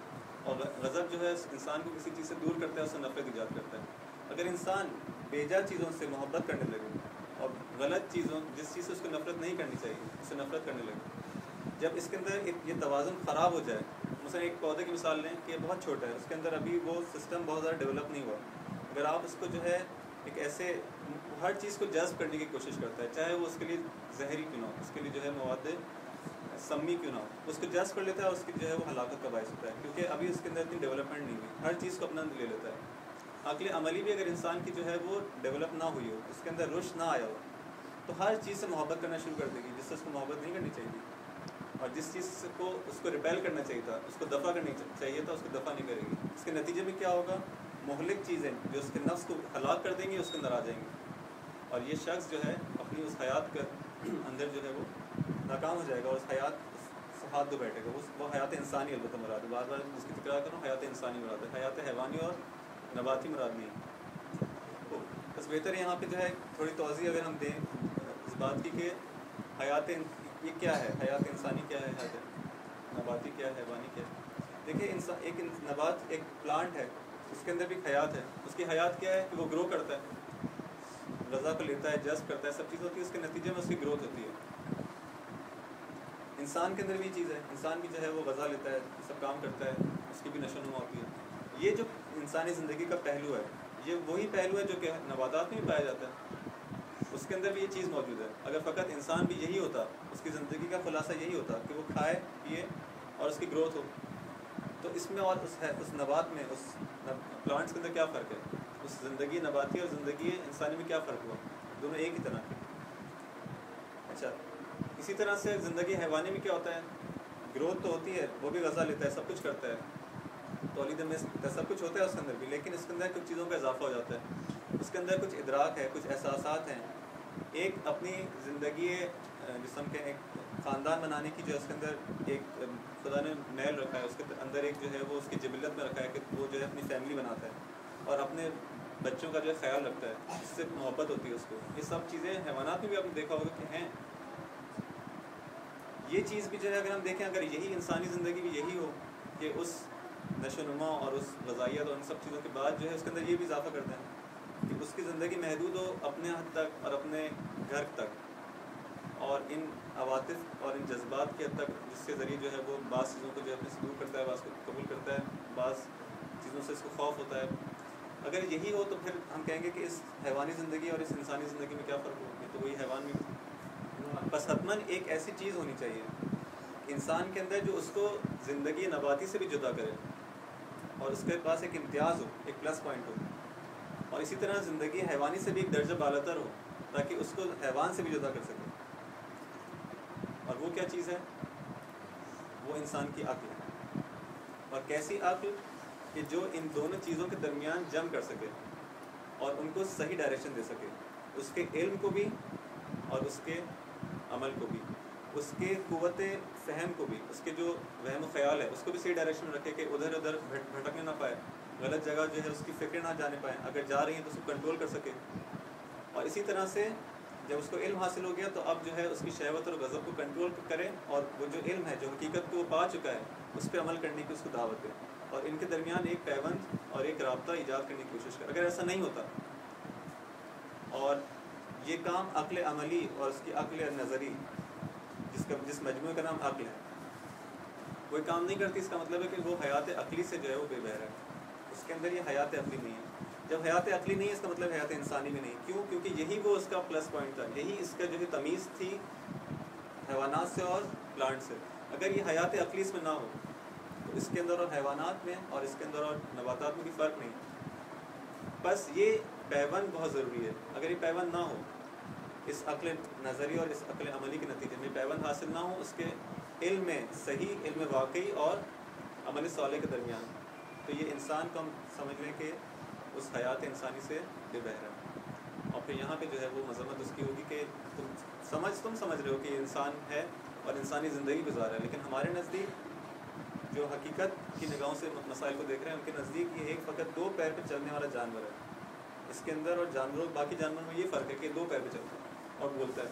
اور غضب جو ہے انسان کو کسی چیز سے دور کرتا ہے، اس سے نفرت ایجاد کرتا ہے. اگر انسان بیجا چیزوں سے محبت کرنے لگے اور غلط چیزوں، جس چیز سے اس کو نفرت نہیں کرنی چاہیے، اس سے نفرت کرنے لگے، جب اس کے اندر یہ توازن خراب ہو جائے، مثلا ایک پودے کی مثال لیں کہ یہ بہت چھوٹا ہے، اس کے اندر ابھی وہ سسٹم بہت زیادہ ڈیولپ نہیں ہوا، اگر آپ اس کو جو ہے ایک ایسے ہر چیز کو جذب کرنے کی کوشش کرتا ہے، چاہے وہ اس کے لیے زہری کیوں نہ ہو، اس کے لیے جو ہے مواد سمی کیوں نہ ہو، اس کو جذب کر لیتا ہے اور اس کی جو ہے وہ ہلاکت کا باعث ہوتا ہے، کیونکہ ابھی اس کے اندر اتنی ڈیولپمنٹ نہیں ہوئی، ہر چیز کو اپنا لے لیتا ہے. عقل عملی بھی اگر انسان کی جو ہے وہ ڈیولپ نہ ہوئی ہو، اس کے اندر رشد نہ آیا ہو، تو ہر چیز سے محبت کرنا شروع کر دے گی جس سے اس کو محبت نہیں کرنی چاہیے، اور جس چیز کو اس کو ریپیل کرنا چاہیے تھا، اس کو دفع کرنی چاہیے تھا، اس کو دفع نہیں کرے گی. اس کے نتیجے میں کیا ہوگا؟ مہلک چیزیں جو اس کے نفس کو ہلاک کر دیں گی اس کے اندر آ جائیں گی. اور یہ شخص جو ہے اپنی اس حیات کے اندر جو ہے وہ ناکام ہو جائے گا، اور اس حیات سے ہاتھ دھو بیٹھے گا. وہ حیات انسانی البتہ مراد ہے، بار بار جس کی تکرار کروں، حیات انسانی مراد ہے، حیات حیوانی اور نباتی مراد نہیں. تو بس بہتر ہے یہاں پہ جو ہے تھوڑی توضیح اگر ہم دیں اس بات کی کہ حیات یہ کیا ہے، حیات انسانی کیا ہے، حیات نباتی کیا ہے، حیوانی کیا ہے. دیکھیے ایک نبات ایک پلانٹ ہے، اس کے اندر بھی حیات ہے. اس کی حیات کیا ہے کہ وہ گرو کرتا ہے، غذا کو لیتا ہے، جذب کرتا ہے، سب چیز ہوتی ہے، اس کے نتیجے میں اس کی گروتھ ہوتی ہے. انسان کے اندر بھی چیز ہے، انسان بھی جو ہے وہ غذا لیتا ہے، سب کام کرتا ہے، اس کی بھی نشو و نما ہوتی ہے. یہ جو انسانی زندگی کا پہلو ہے، یہ وہی پہلو ہے جو کہ نباتات میں بھی پایا جاتا ہے. اس کے اندر بھی یہ چیز موجود ہے. اگر فقط انسان بھی یہی ہوتا، اس کی زندگی کا خلاصہ یہی ہوتا کہ وہ کھائے پیے اور اس کی گروتھ ہو، تو اس میں اور اس نبات میں، اس پلانٹس کے اندر کیا فرق ہے؟ اس زندگی نباتی اور زندگی انسانی میں کیا فرق ہوا؟ دونوں ایک ہی طرح کے. اچھا، اسی طرح سے زندگی حیوانی میں کیا ہوتا ہے؟ گروتھ تو ہوتی ہے، وہ بھی غذا لیتا ہے، سب کچھ کرتا ہے، تولید میں سب کچھ ہوتا ہے اس کے اندر بھی، لیکن اس کے اندر کچھ چیزوں کا اضافہ ہو جاتا ہے. اس کے اندر کچھ ادراک ہے، کچھ احساسات ہیں، ایک اپنی زندگی جسم کے ایک خاندان بنانے کی جو اس کے اندر ایک خدا نے میل رکھا ہے، اس کے اندر ایک جو ہے وہ اس کی جبلت میں رکھا ہے کہ وہ جو ہے اپنی فیملی بناتا ہے اور اپنے بچوں کا جو ہے خیال رکھتا ہے، اس سے محبت ہوتی ہے اس کو. یہ سب چیزیں حیوانات میں بھی آپ نے دیکھا ہوگا کہ ہیں. یہ چیز بھی جو ہے اگر ہم دیکھیں، اگر یہی انسانی زندگی بھی یہی ہو کہ اس نشو و نما اور اس غذائیت اور ان سب چیزوں کے بعد جو ہے اس کے اندر یہ بھی اضافہ کرتے ہیں کہ اس کی زندگی محدود ہو اپنے حد تک اور اپنے گھر تک، اور ان عواطف اور ان جذبات کی حد تک جس کے ذریعے جو ہے وہ بعض چیزوں کو جو ہے اپنے سے دور کرتا ہے، بعض کو قبول کرتا ہے، بعض چیزوں سے اس کو خوف ہوتا ہے. اگر یہی ہو تو پھر ہم کہیں گے کہ اس حیوانی زندگی اور اس انسانی زندگی میں کیا فرق ہو؟ تو وہی حیوان میں بس حتماً ایک ایسی چیز ہونی چاہیے انسان کے اندر جو اس کو زندگی نباتی سے بھی جدا کرے، اور اس کے پاس ایک امتیاز ہو، ایک پلس پوائنٹ ہو، اور اسی طرح زندگی حیوانی سے بھی ایک درجہ بالاتر ہو تاکہ اس کو حیوان سے بھی جدا کر سکے. اور وہ کیا چیز ہے؟ وہ انسان کی عقل ہے. اور کیسی عقل کہ جو ان دونوں چیزوں کے درمیان جم کر سکے اور ان کو صحیح ڈائریکشن دے سکے، اس کے علم کو بھی اور اس کے عمل کو بھی، اس کے قوت فہم کو بھی، اس کے جو وہم و خیال ہے اس کو بھی صحیح ڈائریکشن میں رکھے کہ ادھر ادھر بھٹکنے نہ پائے، غلط جگہ جو ہے اس کی فکر نہ جانے پائیں، اگر جا رہی ہیں تو اس کو کنٹرول کر سکے. اور اسی طرح سے جب اس کو علم حاصل ہو گیا تو اب جو ہے اس کی شہوت اور غضب کو کنٹرول کرے، اور وہ جو علم ہے جو حقیقت کو وہ پا چکا ہے اس پہ عمل کرنے کی اس کو دعوت دے، اور ان کے درمیان ایک پیوند اور ایک رابطہ ایجاد کرنے کی کوشش کرے. اگر ایسا نہیں ہوتا اور یہ کام عقل عملی اور اس کی عقل نظری جس مجموعے کا نام عقل ہے کوئی کام نہیں کرتی، اس کا مطلب ہے کہ وہ حیات عقلی سے جو ہے وہ بے بہرا ہے، اس کے اندر یہ حیات عقلی نہیں ہے. جب حیات عقلی نہیں ہے اس کا مطلب حیات انسانی بھی نہیں. کیوں؟ کیونکہ یہی وہ اس کا پلس پوائنٹ تھا، یہی اس کا جو ہے تمیز تھی حیوانات سے اور پلانٹ سے. اگر یہ حیات عقلی اس میں نہ ہو تو اس کے اندر اور حیوانات میں اور اس کے اندر اور نباتات میں بھی فرق نہیں. بس یہ پیوند بہت ضروری ہے. اگر یہ پیوند نہ ہو اس عقل نظری اور اس عقل عملی کے نتیجے میں پیوند حاصل نہ ہو اس کے علم میں صحیح، علم واقعی اور عمل صالح کے درمیان، تو یہ انسان کو ہم سمجھ لیں کہ اس حیات انسانی سے بے بہرا ہے. اور پھر یہاں پہ جو ہے وہ مذمت اس کی ہوگی کہ تم سمجھ رہے ہو کہ یہ انسان ہے اور انسانی زندگی گزار رہا ہے، لیکن ہمارے نزدیک جو حقیقت کی نگاہوں سے مسائل کو دیکھ رہے ہیں ان کے نزدیک یہ ایک فقط 2 پیر پہ چلنے والا جانور ہے. اس کے اندر اور جانوروں باقی جانوروں میں یہ فرق ہے کہ 2 پیر پہ چلتا ہے اور بولتا ہے،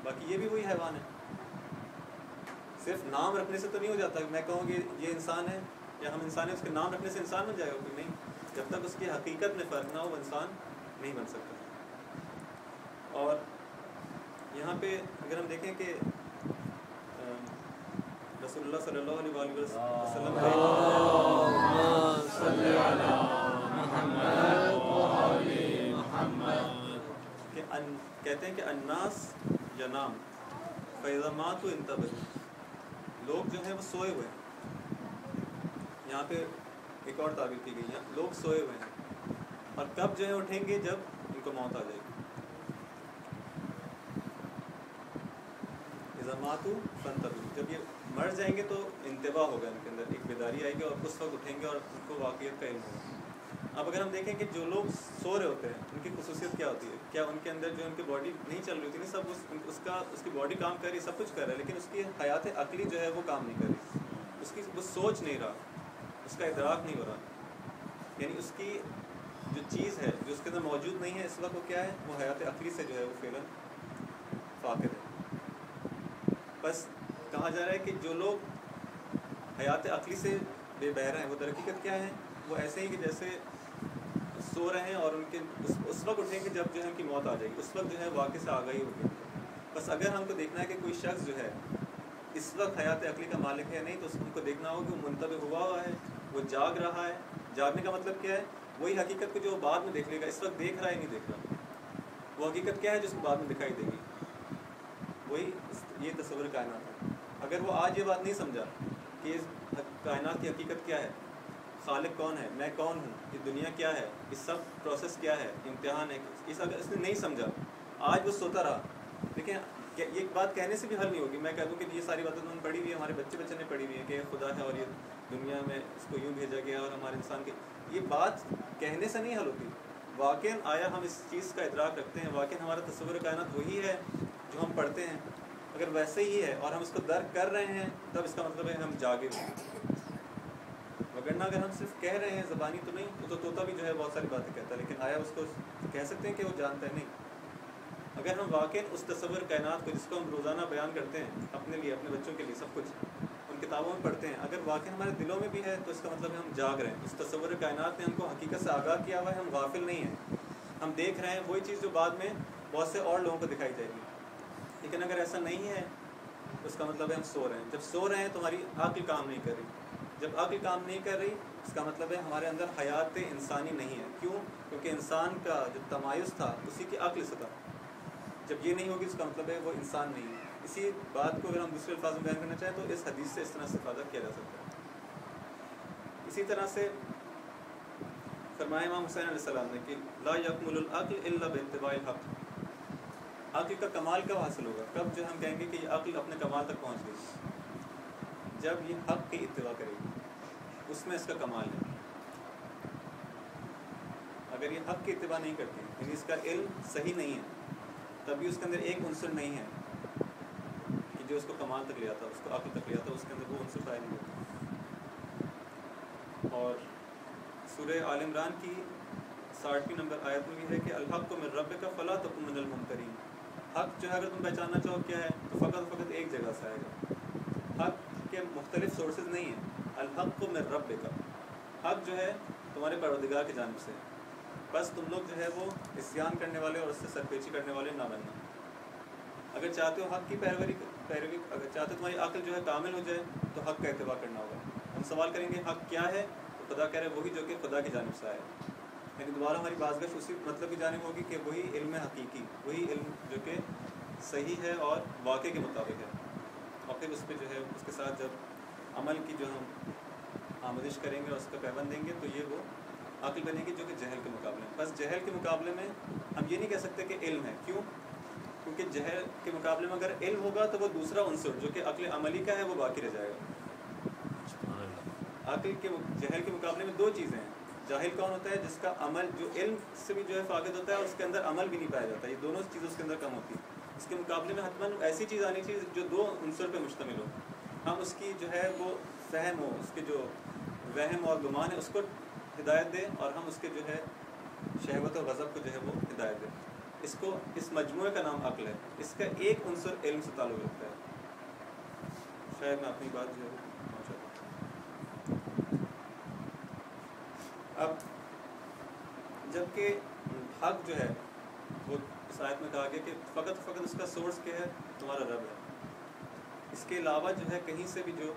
باقی یہ بھی وہی حیوان ہے. صرف نام رکھنے سے تو نہیں ہو جاتا کہ میں کہوں کہ یہ انسان ہے یا ہم انسان ہیں، اس کے نام رکھنے سے انسان بن جائے گا؟ کوئی نہیں. جب تک اس کی حقیقت میں فرق نہ ہو وہ انسان نہیں بن سکتا. اور یہاں پہ اگر ہم دیکھیں کہ رسول اللہ صلی اللہ علیہ وسلم کہتے ہیں کہ الناس ینام فاذا ماتوا انتبهوا، لوگ جو ہیں وہ سوئے ہوئے ہیں. یہاں پہ ایک اور تعبیر کی گئی ہے، لوگ سوئے ہوئے ہیں اور کب جو ہے اٹھیں گے؟ جب ان کو موت آ جائے گی. اذا ماتوا فانتبهوا، جب یہ مر جائیں گے تو انتباہ ہوگا ان کے اندر، ایک بیداری آئے گی اور اس وقت اٹھیں گے اور ان کو واقعیت کا علم ہوگا. اب اگر ہم دیکھیں کہ جو لوگ سو رہے ہوتے ہیں ان کی خصوصیت کیا ہوتی ہے؟ کیا ان کے اندر جو ان کی باڈی نہیں چل رہی ہوتی نہیں، سب اس کی باڈی کام کر رہی ہے، سب کچھ کر رہا ہے، لیکن اس کی حیات عقلی جو ہے وہ کام نہیں کر رہی، وہ سوچ نہیں رہا، اس کا ادراک نہیں ہو رہا، یعنی اس کی جو چیز ہے جو اس کے اندر موجود نہیں ہے اس وقت، وہ کیا ہے؟ وہ حیات عقلی سے جو ہے وہ فعلاً فاقد ہے۔ بس کہا جا رہا ہے کہ جو لوگ حیات عقلی سے بے بہرہ ہیں وہ در حقیقت کیا ہیں؟ وہ ایسے ہی کہ جیسے سو رہے ہیں اور ان کے اس وقت اٹھیں گے جب جو ہے ان کی موت آ جائے گی، اس وقت جو ہے واقع سے آگاہی ہوگی۔ بس اگر ہم کو دیکھنا ہے کہ کوئی شخص جو ہے اس وقت حیات عقلی کا مالک ہے نہیں، تو ہم کو دیکھنا ہوگا کہ وہ منتبہ ہوا ہے، وہ جاگ رہا ہے۔ جاگنے کا مطلب کیا ہے؟ وہی حقیقت کو جو وہ بعد میں دیکھ لے گا، اس وقت دیکھ رہا ہے نہیں دیکھ رہا، وہ حقیقت کیا ہے جو اس کو بعد میں دکھائی دے گی، وہی یہ تصور کائنات ہے۔ اگر وہ آج یہ بات نہیں سمجھا کہ اس کائنات کی حقیقت کیا ہے، خالق کون ہے، میں کون ہوں، یہ دنیا کیا ہے، یہ سب پروسیس کیا ہے، امتحان ہے، اگر اس نے نہیں سمجھا، آج وہ سوتا رہا، لیکن یہ بات کہنے سے بھی حل نہیں ہوگی۔ میں کہہ دوں کہ یہ ساری باتیں انہوں نے پڑھی ہوئی ہے، ہمارے بچے نے پڑھی ہوئی ہے کہ خدا ہے اور یہ دنیا میں اس کو یوں بھیجا گیا اور ہمارے انسان کے، یہ بات کہنے سے نہیں حل ہوتی۔ واقعاً آیا ہم اس چیز کا ادراک رکھتے ہیں، واقعاً ہمارا تصور کائنات وہی ہے جو ہم پڑھتے ہیں؟ اگر ویسے ہی ہے اور ہم اس کو درک کر رہے ہیں تب اس کا مطلب ہے ہم جاگے ہوئے، وگرنہ اگر ہم صرف کہہ رہے ہیں زبانی تو نہیں، تو طوطا بھی جو ہے بہت ساری باتیں کہتا ہے، لیکن آیا اس کو کہہ سکتے ہیں کہ وہ جانتا ہے؟ نہیں۔ اگر ہم واقعی اس تصور کائنات کو جس کو ہم روزانہ بیان کرتے ہیں اپنے لیے، اپنے بچوں کے لیے، سب کچھ ان کتابوں میں پڑھتے ہیں، اگر واقعی ہمارے دلوں میں بھی ہے تو اس کا مطلب ہے ہم جاگ رہے ہیں، اس تصور کائنات نے ہم کو حقیقت سے آگاہ کیا ہوا ہے، ہم غافل نہیں ہیں، ہم دیکھ رہے ہیں وہی چیز جو بعد میں بہت سے اور لوگوں کو دکھائی جائے گی۔ لیکن اگر ایسا نہیں ہے تو اس کا مطلب ہے ہم سو رہے ہیں۔ جب سو رہے ہیں تو ہماری عقل کام نہیں کر رہی، جب عقل کام نہیں کر رہی اس کا مطلب ہے ہمارے اندر حیات انسانی نہیں ہے۔ کیوں؟ کیونکہ انسان کا جو تمایز تھا اسی کی عقل سے تھا، جب یہ نہیں ہوگی اس کا مطلب ہے وہ انسان نہیں ہے۔ اسی بات کو اگر ہم دوسرے الفاظ میں بیان کرنا چاہیں تو اس حدیث سے اس طرح استفادہ کیا جا سکتا ہے۔ اسی طرح سے فرمایا امام حسین علیہ السلام نے کہ لا یکمل العقل الا باتباع الحق، عقل کا کمال کب حاصل ہوگا؟ کب جو ہم کہیں گے کہ یہ عقل اپنے کمال تک پہنچ گئی؟ جب یہ حق کی اتباع کرے گی، اس میں اس کا کمال ہے۔ اگر یہ حق کی اتباع نہیں کرتی، یعنی اس کا علم صحیح نہیں ہے، تبھی اس کے اندر ایک عنصر نہیں ہے کہ جو اس کو کمال تک لے آتا، اس کو عقل تک لے آتا، اس کے اندر وہ عنصر پایا نہیں ہوتا۔ اور سورہ آل عمران کی 60 نمبر آیت میں بھی ہے کہ الحق من ربک فلا تکن من الممترین، حق جو ہے اگر تم پہچاننا چاہو کیا ہے تو فقط ایک جگہ سے آئے گا۔ حق کے مختلف سورسز نہیں ہیں، الحق من ربک، حق جو ہے تمہارے پروردگار کی جانب سے، بس تم لوگ جو ہے وہ عصیان کرنے والے اور اس سے سرپیچی کرنے والے نہ بننا۔ اگر چاہتے ہو حق کی پیروی، اگر چاہتے ہو تمہاری عقل جو ہے کامل ہو جائے تو حق کا اتباع کرنا ہوگا۔ ہم سوال کریں گے حق کیا ہے تو خدا کہہ رہے وہی جو کہ خدا کی جانب سے آئے، یعنی دوبارہ ہماری بازگشت اسی مطلب کی جانب ہوگی کہ وہی علم حقیقی، وہی علم جو کہ صحیح ہے اور واقع کے مطابق ہے، اور پھر اس پہ جو ہے اس کے ساتھ جب عمل کی جو ہم آمدش کریں گے اور اس کا پیوند دیں گے تو یہ وہ عقل بنے گی جو کہ جہل کے مقابلے میں۔ بس جہل کے مقابلے میں ہم یہ نہیں کہہ سکتے کہ علم ہے، کیوں؟ کیونکہ جہل کے مقابلے میں اگر علم ہوگا تو وہ دوسرا عنصر جو کہ عقل عملی کا ہے وہ باقی رہ جائے گا۔ عقل کے جہل کے مقابلے میں دو چیزیں ہیں، جاہل کون ہوتا ہے؟ جس کا عمل جو علم سے بھی جو ہے فاقد ہوتا ہے اور اس کے اندر عمل بھی نہیں پایا جاتا، یہ دونوں چیزیں اس کے اندر کم ہوتی ہیں۔ اس کے مقابلے میں حتماً ایسی چیز آنی چاہیے جو دو عنصر پہ مشتمل ہو، ہم اس کی جو ہے وہ فہم ہو، اس کے جو وہم اور گمان ہے اس کو ہدایت دیں، اور ہم اس کے جو ہے شہوت اور غضب کو جو ہے وہ ہدایت دیں۔ اس مجموعے کا نام عقل ہے، اس کا ایک عنصر علم سے تعلق رکھتا ہے۔ شاید میں اپنی بات جو ہے اب جب کہ حق جو ہے وہ اس آیت میں کہا گیا کہ فقط اس کا سورس کیا ہے؟ تمہارا رب ہے، اس کے علاوہ جو ہے کہیں سے بھی جو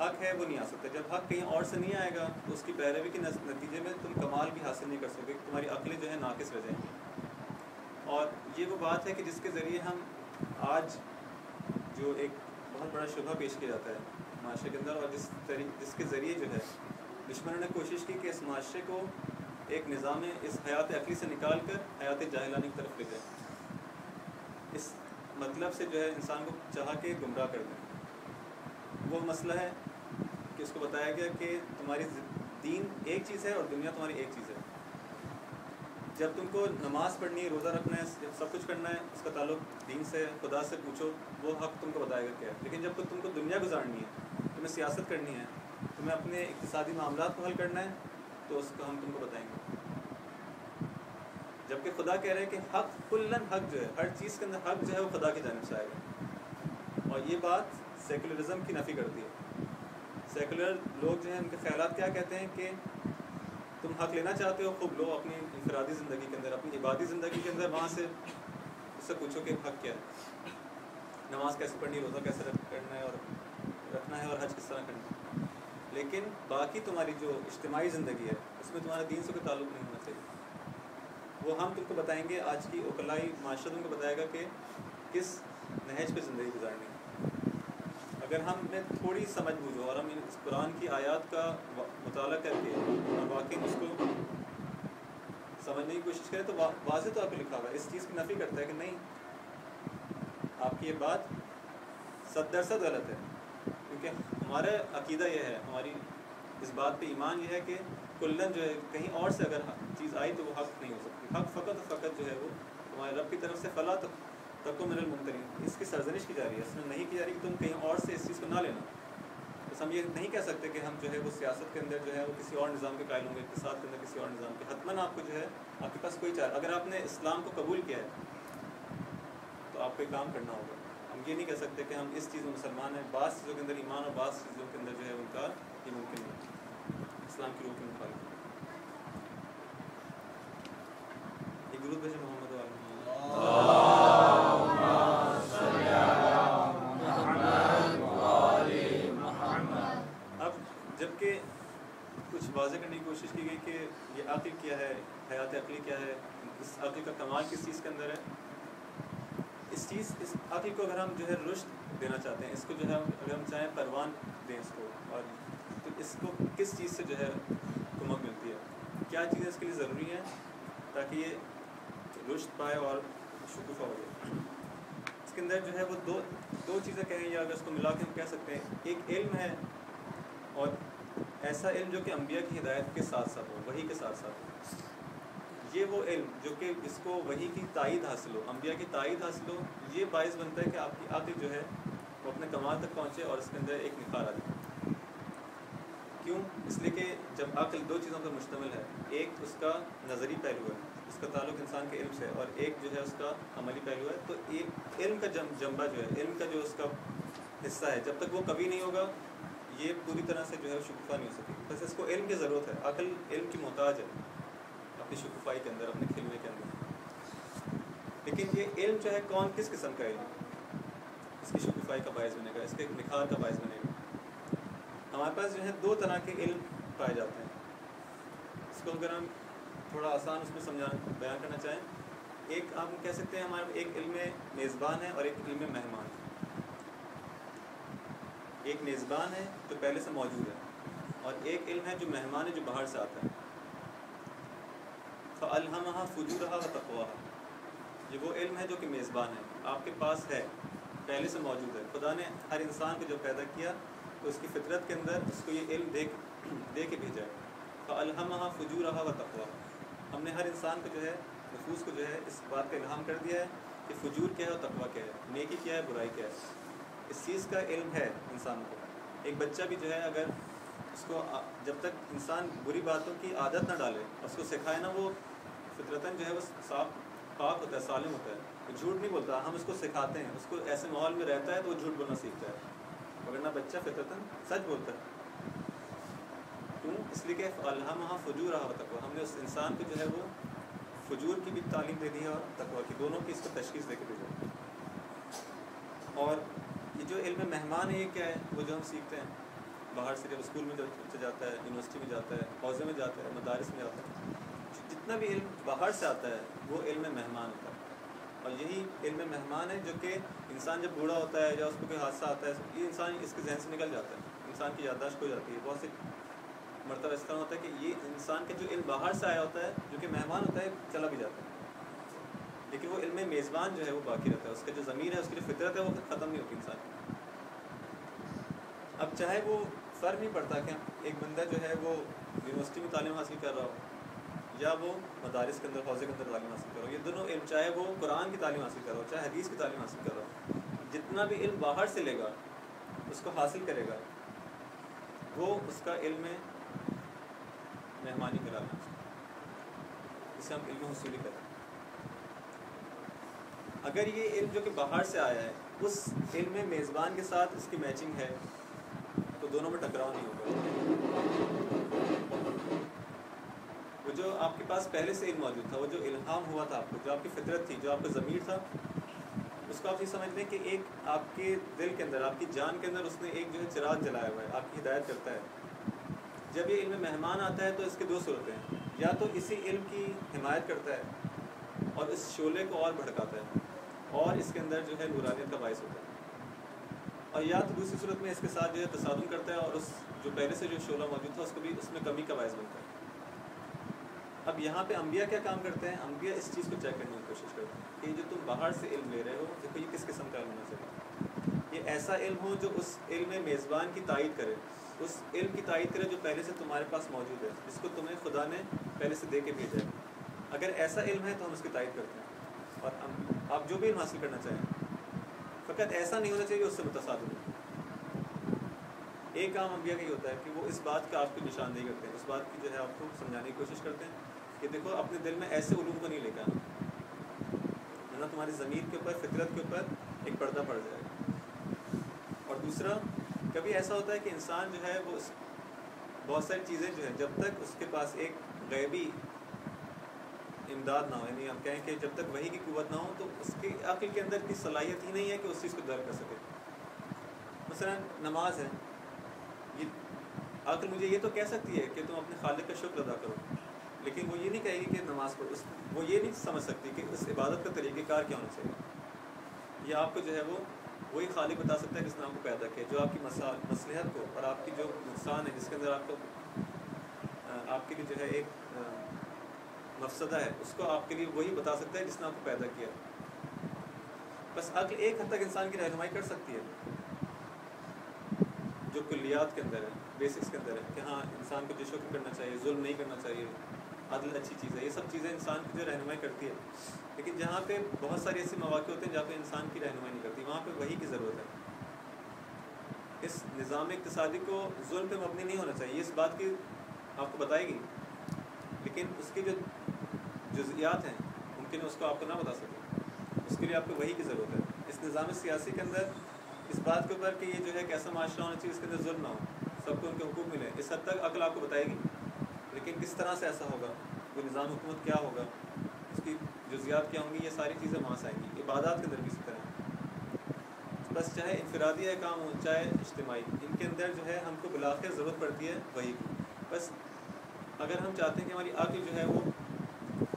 حق ہے وہ نہیں آ سکتا۔ جب حق کہیں اور سے نہیں آئے گا تو اس کی پیروی کے نتیجے میں تم کمال بھی حاصل نہیں کر سکتے، تمہاری عقلیں جو ہے ناقص رہ جائیں گی۔ اور یہ وہ بات ہے کہ جس کے ذریعے ہم آج جو ایک بہت بڑا شبہ پیش کیا جاتا ہے معاشرے کے اندر، اور جس کے ذریعے جو ہے دشمنوں نے کوشش کی کہ اس معاشرے کو ایک نظام اس حیات عقلی سے نکال کر حیات جاہلانی کی طرف لے جائے، اس مطلب سے جو ہے انسان کو چاہا کے گمراہ کر دیں۔ وہ مسئلہ ہے کہ اس کو بتایا گیا کہ تمہاری دین ایک چیز ہے اور دنیا تمہاری ایک چیز ہے. جب تم کو نماز پڑھنی ہے, روزہ رکھنا ہے, جب سب کچھ کرنا ہے, اس کا تعلق دین سے, خدا سے پوچھو, وہ حق تم کو بتائے گا کیا ہے. لیکن جب تم کو دنیا گزارنی ہے, تمہیں سیاست کرنی ہے, تمہیں اپنے اقتصادی معاملات کو حل کرنا ہے, تو اس کا ہم تم کو بتائیں گے. جبکہ خدا کہہ رہے ہیں کہ حق کلن حق جو ہے, ہر چیز کے اندر حق جو ہے وہ خدا کی جانب سے آئے گا. اور یہ بات سیکولرزم کی نفی کرتی ہے. سیکولر لوگ جو ہیں ان کے خیالات کیا کہتے ہیں کہ تم حق لینا چاہتے ہو, خوب لو اپنی انفرادی زندگی کے اندر, اپنی عبادی زندگی کے اندر, وہاں سے اس سے پوچھو کہ حق کیا ہے, نماز کیسے پڑھنی, روزہ کیسے کرنا ہے اور رکھنا ہے, اور حج کس طرح کرنا ہے. لیکن باقی تمہاری جو اجتماعی زندگی ہے اس میں تمہارا دین سے کوئی تعلق نہیں ہونا چاہیے. وہ ہم تم کو بتائیں گے. آج کی اوکلائی معاشرہ تم کو بتائے گا کہ کس نہج پہ زندگی گزارنی ہے. اگر ہم میں تھوڑی سمجھ بوجھو اور ہم اس قرآن کی آیات کا مطالعہ کر کے اور واقعی اس کو سمجھنے کی کوشش کریں تو واضح طور پہ لکھا ہوا ہے. اس چیز کی نفی کرتا ہے کہ نہیں, آپ کی یہ بات 100% غلط ہے. کیونکہ ہمارا عقیدہ یہ ہے, ہماری اس بات پہ ایمان یہ ہے کہ کلن جو ہے کہیں اور سے اگر چیز آئی تو وہ حق نہیں ہو سکتی. حق فقط جو ہے وہ تمہارے رب کی طرف سے, فلا تکو من الممترین. اس کی سرزنش کی جا رہی ہے, اس میں نہیں کی جا رہی کہ تم کہیں اور سے اس چیز کو نہ لینا. بس ہم یہ نہیں کہہ سکتے کہ ہم جو ہے وہ سیاست کے اندر جو ہے وہ کسی اور نظام کے قائل ہوں گے, اقتصاد کے اندر کسی اور نظام کے. حتماً آپ کو جو ہے آپ کے پاس کوئی اگر آپ نے اسلام کو قبول کیا ہے تو آپ کو ایک کام کرنا ہوگا. ہم یہ نہیں کہہ سکتے کہ ہم اس چیز میں مسلمان ہیں, بعض چیزوں کے اندر ایمان اور بعض چیزوں کے اندر جو ہے ان کا یہ ممکن نہیں, اسلام کی روح کے مخالف. ایک درود بھیجیں محمد اب جبکہ کچھ واضح کرنے کی کوشش کی گئی کہ یہ عقل کیا ہے, حیات عقلی کیا ہے, اس عقل کا کمال کس چیز کے اندر ہے. اس عقل کو اگر ہم جو ہے رشد دینا چاہتے ہیں, اس کو جو ہے اگر ہم چاہیں پروان دیں اس کو, اور تو اس کو کس چیز سے جو ہے کمک ملتی ہے, کیا چیزیں اس کے لیے ضروری ہیں تاکہ یہ رشد پائے اور شکوفہ ہو جائے. اس کے اندر جو ہے وہ دو چیزیں کہیں, یا اگر اس کو ملا کے ہم کہہ سکتے ہیں, ایک علم ہے اور ایسا علم جو کہ انبیاء کی ہدایت کے ساتھ ساتھ ہو, وحی کے ساتھ ساتھ ہو. یہ وہ علم جو کہ اس کو وحی کی تائید حاصل ہو, انبیاء کی تائید حاصل ہو, یہ باعث بنتا ہے کہ آپ کی عقل جو ہے وہ اپنے کمال تک پہنچے اور اس کے اندر ایک نکھار آ جائے. کیوں؟ اس لیے کہ جب عقل دو چیزوں پر مشتمل ہے, ایک اس کا نظری پہلو ہے, اس کا تعلق انسان کے علم سے, اور ایک جو ہے اس کا عملی پہلو ہے. تو ایک علم کا جنبہ جو ہے, علم کا جو اس کا حصہ ہے, جب تک وہ کبھی نہیں ہوگا یہ پوری طرح سے جو ہے شکوفہ نہیں ہو سکتی. بس اس کو علم کی ضرورت ہے. عقل علم کی محتاج ہے اپنی شکوفائی کے اندر, اپنے کھلنے کے اندر. لیکن یہ علم جو ہے کون کس قسم کا علم اس کی شکوفائی کا باعث بنے گا, اس کے ایک نکھار کا باعث بنے گا. ہمارے پاس جو ہے دو طرح کے علم پائے جاتے ہیں. اس کو اگر ہم تھوڑا آسان اس میں بیان کرنا چاہیں, ایک آپ کہہ سکتے ہیں ہمارے ایک علم میزبان ہے اور ایک علم مہمان ہے. ایک میزبان ہے جو پہلے سے موجود ہے, اور ایک علم ہے جو مہمان ہے جو باہر سے آتا ہے. فَأَلْهَمَهَا فُجُورَهَا وَتَقْوَاهَا. یہ وہ علم ہے جو کہ میزبان ہے, آپ کے پاس ہے, پہلے سے موجود ہے. خدا نے ہر انسان کو جب پیدا کیا تو اس کی فطرت کے اندر اس کو یہ علم دے کے بھیجا ہے. فَأَلْهَمَهَا فُجُورَهَا وَتَقْوَاهَا. ہم نے ہر انسان کو جو ہے, نفوس کو جو ہے اس بات کا الہام کر دیا ہے کہ فجور کیا ہے اور تقویٰ کیا ہے, نیکی کیا ہے, برائی کیا ہے. اس چیز کا علم ہے انسان کو. ایک بچہ بھی جو ہے اگر اس کو جب تک انسان بری باتوں کی عادت نہ ڈالے, اس کو سکھائے نا, وہ فطرتاً جو ہے وہ صاف پاک ہوتا ہے, سالم ہوتا ہے, وہ جھوٹ نہیں بولتا. ہم اس کو سکھاتے ہیں, اس کو ایسے ماحول میں رہتا ہے تو وہ جھوٹ بولنا سیکھتا ہے, ورنہ بچہ فطرتاً سچ بولتا ہے. کیوں؟ اس لیے کہ الہمہا فجورہا وتقویٰ, ہم نے اس انسان کو جو ہے وہ فجور کی بھی تعلیم دے دی ہے اور تقویٰ کی, دونوں کی اس کو تشخیص دے کے بھیجا. اور یہ جو علم مہمان ہے یہ کیا ہے, وہ جو ہم سیکھتے ہیں باہر سے, جب اسکول میں جب جاتا ہے, یونیورسٹی میں جاتا ہے, حوزے میں جاتا ہے, مدارس میں جاتا ہے, جتنا بھی علم باہر سے آتا ہے وہ علم مہمان ہوتا ہے. اور یہی علم مہمان ہے جو کہ انسان جب بوڑھا ہوتا ہے یا اس کو کوئی حادثہ آتا ہے, یہ انسان اس کے ذہن سے نکل جاتا ہے, انسان کی یادداشت ہو جاتی ہے. بہت سی مرتبہ اس طرح ہوتا ہے کہ یہ انسان کا جو علم باہر سے آیا ہوتا ہے جو کہ مہمان ہوتا ہے چلا بھی جاتا ہے, لیکن وہ علم میزبان جو ہے وہ باقی رہتا ہے. اس کا جو ضمیر ہے, اس کی جو فطرت ہے وہ ختم نہیں ہوتی انسان کی. اب چاہے وہ فرق نہیں پڑتا کہ ایک بندہ جو ہے وہ یونیورسٹی میں تعلیم حاصل کر رہا ہو یا وہ مدارس کے اندر حوزے کے اندر تعلیم حاصل کر رہا ہو، یہ دونوں علم، چاہے وہ قرآن کی تعلیم حاصل کر رہا ہو چاہے حدیث کی تعلیم حاصل کر رہا ہو، جتنا بھی علم باہر سے لے گا اس کو حاصل کرے گا وہ اس کا علم میں مہمانی کرانا، اسے ہم علم حصولی کریں۔ اگر یہ علم جو کہ باہر سے آیا ہے اس علم میں میزبان کے ساتھ اس کی میچنگ ہے تو دونوں میں ٹکراؤ نہیں ہوگا۔ وہ جو آپ کے پاس پہلے سے علم موجود تھا، وہ جو الہام ہوا تھا آپ کو، جو آپ کی فطرت تھی، جو آپ کا ضمیر تھا، اس کو آپ یہ سمجھ لیں کہ ایک آپ کے دل کے اندر، آپ کی جان کے اندر اس نے ایک جو ہے چراغ جلایا ہوا ہے، آپ کی ہدایت کرتا ہے۔ جب یہ علم مہمان آتا ہے تو اس کے دو صورتیں ہیں، یا تو اسی علم کی حمایت کرتا ہے اور اس شعلے کو اور بھڑکاتا ہے اور اس کے اندر جو ہے نورانیت کا باعث ہوتا ہے، اور یا تو دوسری صورت میں اس کے ساتھ جو ہے تصادم کرتا ہے اور اس جو پہلے سے جو شعلہ موجود تھا اس کو بھی اس میں کمی کا باعث بنتا ہے۔ اب یہاں پہ انبیاء کیا کام کرتے ہیں؟ انبیاء اس چیز کو چیک کرنے کی کوشش کرتے ہیں کہ جو تم باہر سے علم لے رہے ہو دیکھو یہ کس قسم کا علم ہونا چاہیے، یہ ایسا علم ہو جو اس علم میں میزبان کی تائید کرے، اس علم کی تائید کرے جو پہلے سے تمہارے پاس موجود ہے، جس کو تمہیں خدا نے پہلے سے دے کے بھیجا ہے۔ اگر ایسا علم ہے تو ہم اس کی تائید کرتے ہیں، اور آپ جو بھی علم حاصل کرنا چاہیں فقط ایسا نہیں ہونا چاہیے اس سے متصادم ہو۔ ایک کام انبیاء کا ہی ہوتا ہے کہ وہ اس بات کا آپ کی نشاندہی کرتے ہیں، اس بات کی جو ہے آپ کو سمجھانے کی کوشش کرتے ہیں کہ دیکھو اپنے دل میں ایسے علوم کو نہیں لے کے آنا، ورنہ تمہاری ضمیر کے اوپر، فطرت کے اوپر ایک پردہ پڑ جائے گا۔ اور دوسرا، کبھی ایسا ہوتا ہے کہ انسان جو ہے وہ بہت ساری چیزیں جو ہیں جب تک اس کے پاس ایک غیبی امداد نہ ہو، یعنی ہم کہیں کہ جب تک وحی کی قوت نہ ہو تو اس کی عقل کے اندر کی صلاحیت ہی نہیں ہے کہ اس چیز کو درک کر سکے۔ مثلا نماز ہے، یہ عقل مجھے یہ تو کہہ سکتی ہے کہ تم اپنے خالق کا شکر ادا کرو، لیکن وہ یہ نہیں کہے گی کہ نماز پڑھو، وہ یہ نہیں سمجھ سکتی کہ اس عبادت کا طریقہ کار کیا ہونا چاہیے۔ یہ آپ کو جو ہے وہ وہی خالق بتا سکتا ہے جس نے آپ کو پیدا کیا، جو آپ کی مصلحت کو اور آپ کی جو نقصان ہے جس کے اندر آپ کے لیے جو ہے ایک مفسدہ ہے اس کو آپ کے لیے وہی بتا سکتا ہے جس نے آپ کو پیدا کیا۔ بس عقل ایک حد تک انسان کی رہنمائی کر سکتی ہے جو کلیات کے اندر ہے، بیسکس کے اندر ہے، کہ ہاں انسان کو جو شکر کرنا چاہیے، ظلم نہیں کرنا چاہیے، عدل اچھی چیز ہے، یہ سب چیزیں انسان کی جو رہنمائی کرتی ہے۔ لیکن جہاں پہ بہت سارے ایسے مواقع ہوتے ہیں جہاں پہ انسان کی رہنمائی نہیں کرتی، وہاں پہ وحی کی ضرورت ہے۔ اس نظام اقتصادی کو ظلم پہ مبنی نہیں ہونا چاہیے، اس بات کی آپ کو بتائے گی، لیکن اس کی جو جزئیات ہیں ممکن ہے اس کو آپ کو نہ بتا سکے، اس کے لیے آپ کو وحی کی ضرورت ہے۔ اس نظام سیاسی کے اندر اس بات کے اوپر کہ یہ جو ہے کیسا معاشرہ ہونا چاہیے، اس کے اندر ظلم نہ ہو، سب کو ان کے حقوق ملے، اس حد تک عقل آپ کو بتائے گی، لیکن کس طرح سے ایسا ہوگا، وہ نظام حکومت کیا ہوگا، اس کی جزئیات کیا ہوں گی، یہ ساری چیزیں وہاں سے آئیں گی۔ عبادات کے اندر بھی اسی طرح، بس چاہے انفرادی کام ہو چاہے اجتماعی، ان کے اندر جو ہے ہم کو بالآخر ضرورت پڑتی ہے وحی کی۔ بس اگر ہم چاہتے ہیں کہ ہماری عقل جو ہے وہ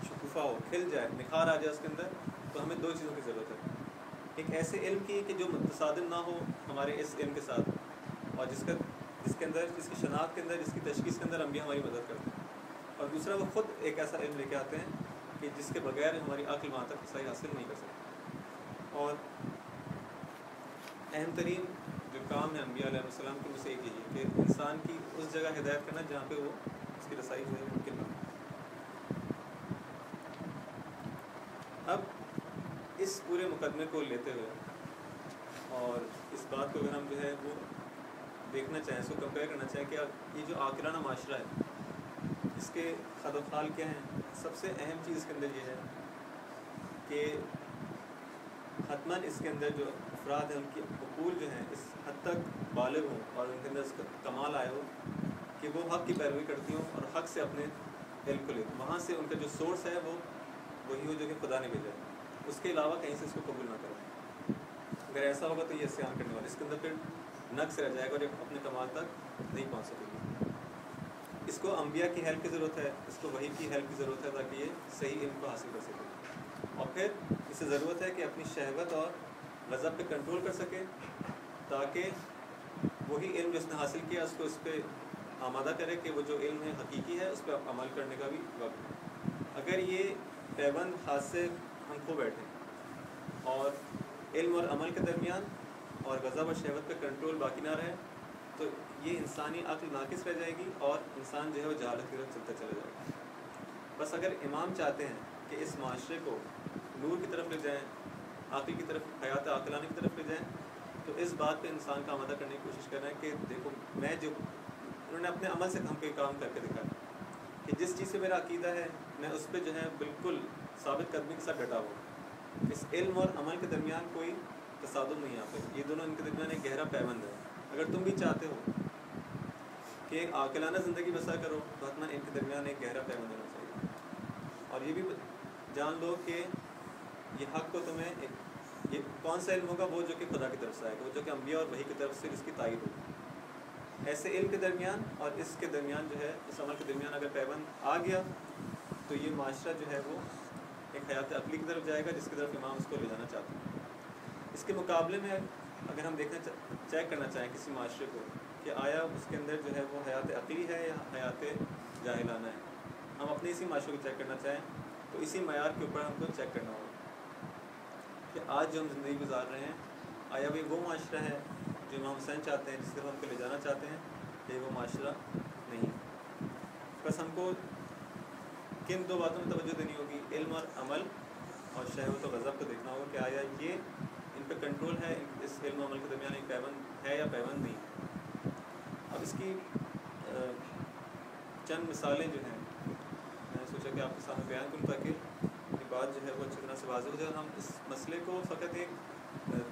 شکوفا ہو، کھل جائے، نکھار آ جائے اس کے اندر، تو ہمیں دو چیزوں کی ضرورت ہے، ایک ایسے علم کی کہ جو متصادم نہ ہو ہمارے اس علم کے ساتھ، اور جس کی شناخت کے اندر، جس کی تشخیص کے اندر انبیاء ہماری مدد کرتے ہیں، اور دوسرا وہ خود ایک ایسا علم لے کے آتے ہیں کہ جس کے بغیر ہماری عقل وہاں تک صحیح حاصل نہیں کر سکتی۔ اور اہم ترین جو کام ہے انبیاء علیہ السلام کی، میں سے ایک یہی ہے کہ انسان کی اس جگہ ہدایت کرنا جہاں پہ وہ اس کی رسائی جو ہے ممکن نہ ہو۔ اب اس پورے مقدمے کو لیتے ہوئے اور اس بات کو اگر ہم جو ہے وہ دیکھنا چاہیں، اس کو کمپیئر کرنا چاہیں کہ یہ جو عاقلانہ معاشرہ ہے اس کے خد و خال کیا ہیں، سب سے اہم چیز اس کے اندر یہ ہے کہ حتماً اس کے اندر جو افراد ہیں ان کی عقول جو ہیں اس حد تک بالغ ہوں اور ان کے اندر اس کا کمال آئے ہو کہ وہ حق کی پیروی کرتی ہوں اور حق سے اپنے علم کو لے، وہاں سے ان کا جو سورس ہے وہ وہی ہو جو کہ خدا نے بھیجا ہے، اس کے علاوہ کہیں سے اس کو قبول نہ کریں۔ اگر ایسا ہوگا تو یہ عصیان کرنے والا اس کے اندر پھر نقص رہ جائے گا اور یہ اپنے کمال تک نہیں پہنچ سکے گی۔ اس کو انبیاء کی ہیلپ کی ضرورت ہے، اس کو وحی کی ہیلپ کی ضرورت ہے تاکہ یہ صحیح علم کو حاصل کر سکے، اور پھر اسے ضرورت ہے کہ اپنی شہوت اور غضب پہ کنٹرول کر سکے تاکہ وہی علم جو اس نے حاصل کیا اس کو اس پہ آمادہ کرے کہ وہ جو علم ہے حقیقی ہے، اس پہ عمل کرنے کا بھی وقت۔ اگر یہ پیوند ہاتھ سے ہم کھو بیٹھیں اور علم اور عمل کے درمیان اور غضب اور شہوت پہ کنٹرول باقی نہ رہے تو یہ انسانی عقل ناقص رہ جائے گی اور انسان جو ہے وہ جہالت کی طرف چلتا چلا جائے گا. بس اگر امام چاہتے ہیں کہ اس معاشرے کو نور کی طرف لے جائیں، عقل کی طرف، حیات عاقلانہ کی طرف لے جائیں، تو اس بات پہ انسان کا آمادہ کرنے کی کوشش کر رہے ہیں کہ دیکھو میں جو انہوں نے اپنے عمل سے ہم کوئی کام کر کے دکھایا کہ جس چیز سے میرا عقیدہ ہے میں اس پہ جو ہے بالکل ثابت قدمی کے ساتھ ڈٹا ہوں. اس علم اور عمل کے درمیان کوئی تصادم نہیں. یہاں پہ یہ دونوں ان کے درمیان ایک گہرا پیوند ہے. اگر تم بھی چاہتے ہو کہ ایک عاقلانہ زندگی بسر کرو تو حتماً ان کے درمیان ایک گہرا پیوند ہونا چاہیے. اور یہ بھی جان لو کہ یہ حق کو تمہیں یہ کون سا علم ہوگا، وہ جو کہ خدا کی طرف سے آئے گا، وہ جو کہ انبیاء اور وحی کی طرف سے اس کی تائید ہوگی. ایسے علم کے درمیان اور اس کے درمیان جو ہے اس عمل کے درمیان اگر پیوند آ گیا تو یہ معاشرہ جو ہے وہ ایک حیات عقلی کی طرف جائے گا جس کی طرف امام اس کو لے جانا چاہتے ہیں. اس کے مقابلے میں اگر ہم دیکھنا چیک کرنا چاہیں کسی معاشرے کو کہ آیا اس کے اندر جو ہے وہ حیات عقلی ہے یا حیات جاہلانہ ہے، ہم اپنے اسی معاشرے کو چیک کرنا چاہیں تو اسی معیار کے اوپر ہم کو چیک کرنا ہوگا کہ آج جو ہم زندگی گزار رہے ہیں آیا وہ معاشرہ ہے جو امام حسین چاہتے ہیں، جس طرف ہم کو لے جانا چاہتے ہیں، یہ وہ معاشرہ نہیں. بس ہم کو کن دو باتوں میں توجہ دینی ہوگی، علم اور عمل، اور شہوت و غضب کو دیکھنا ہوگا کہ آیا یہ ان پہ کنٹرول ہے، اس علم و عمل کے درمیان ایک پیوند ہے یا پیوند نہیں. اب اس کی چند مثالیں جو ہیں میں نے سوچا کہ آپ کے سامنے بیان کروں تاکہ یہ بات جو ہے وہ اچھی طرح سے واضح ہو جائے. ہم اس مسئلے کو فقط ایک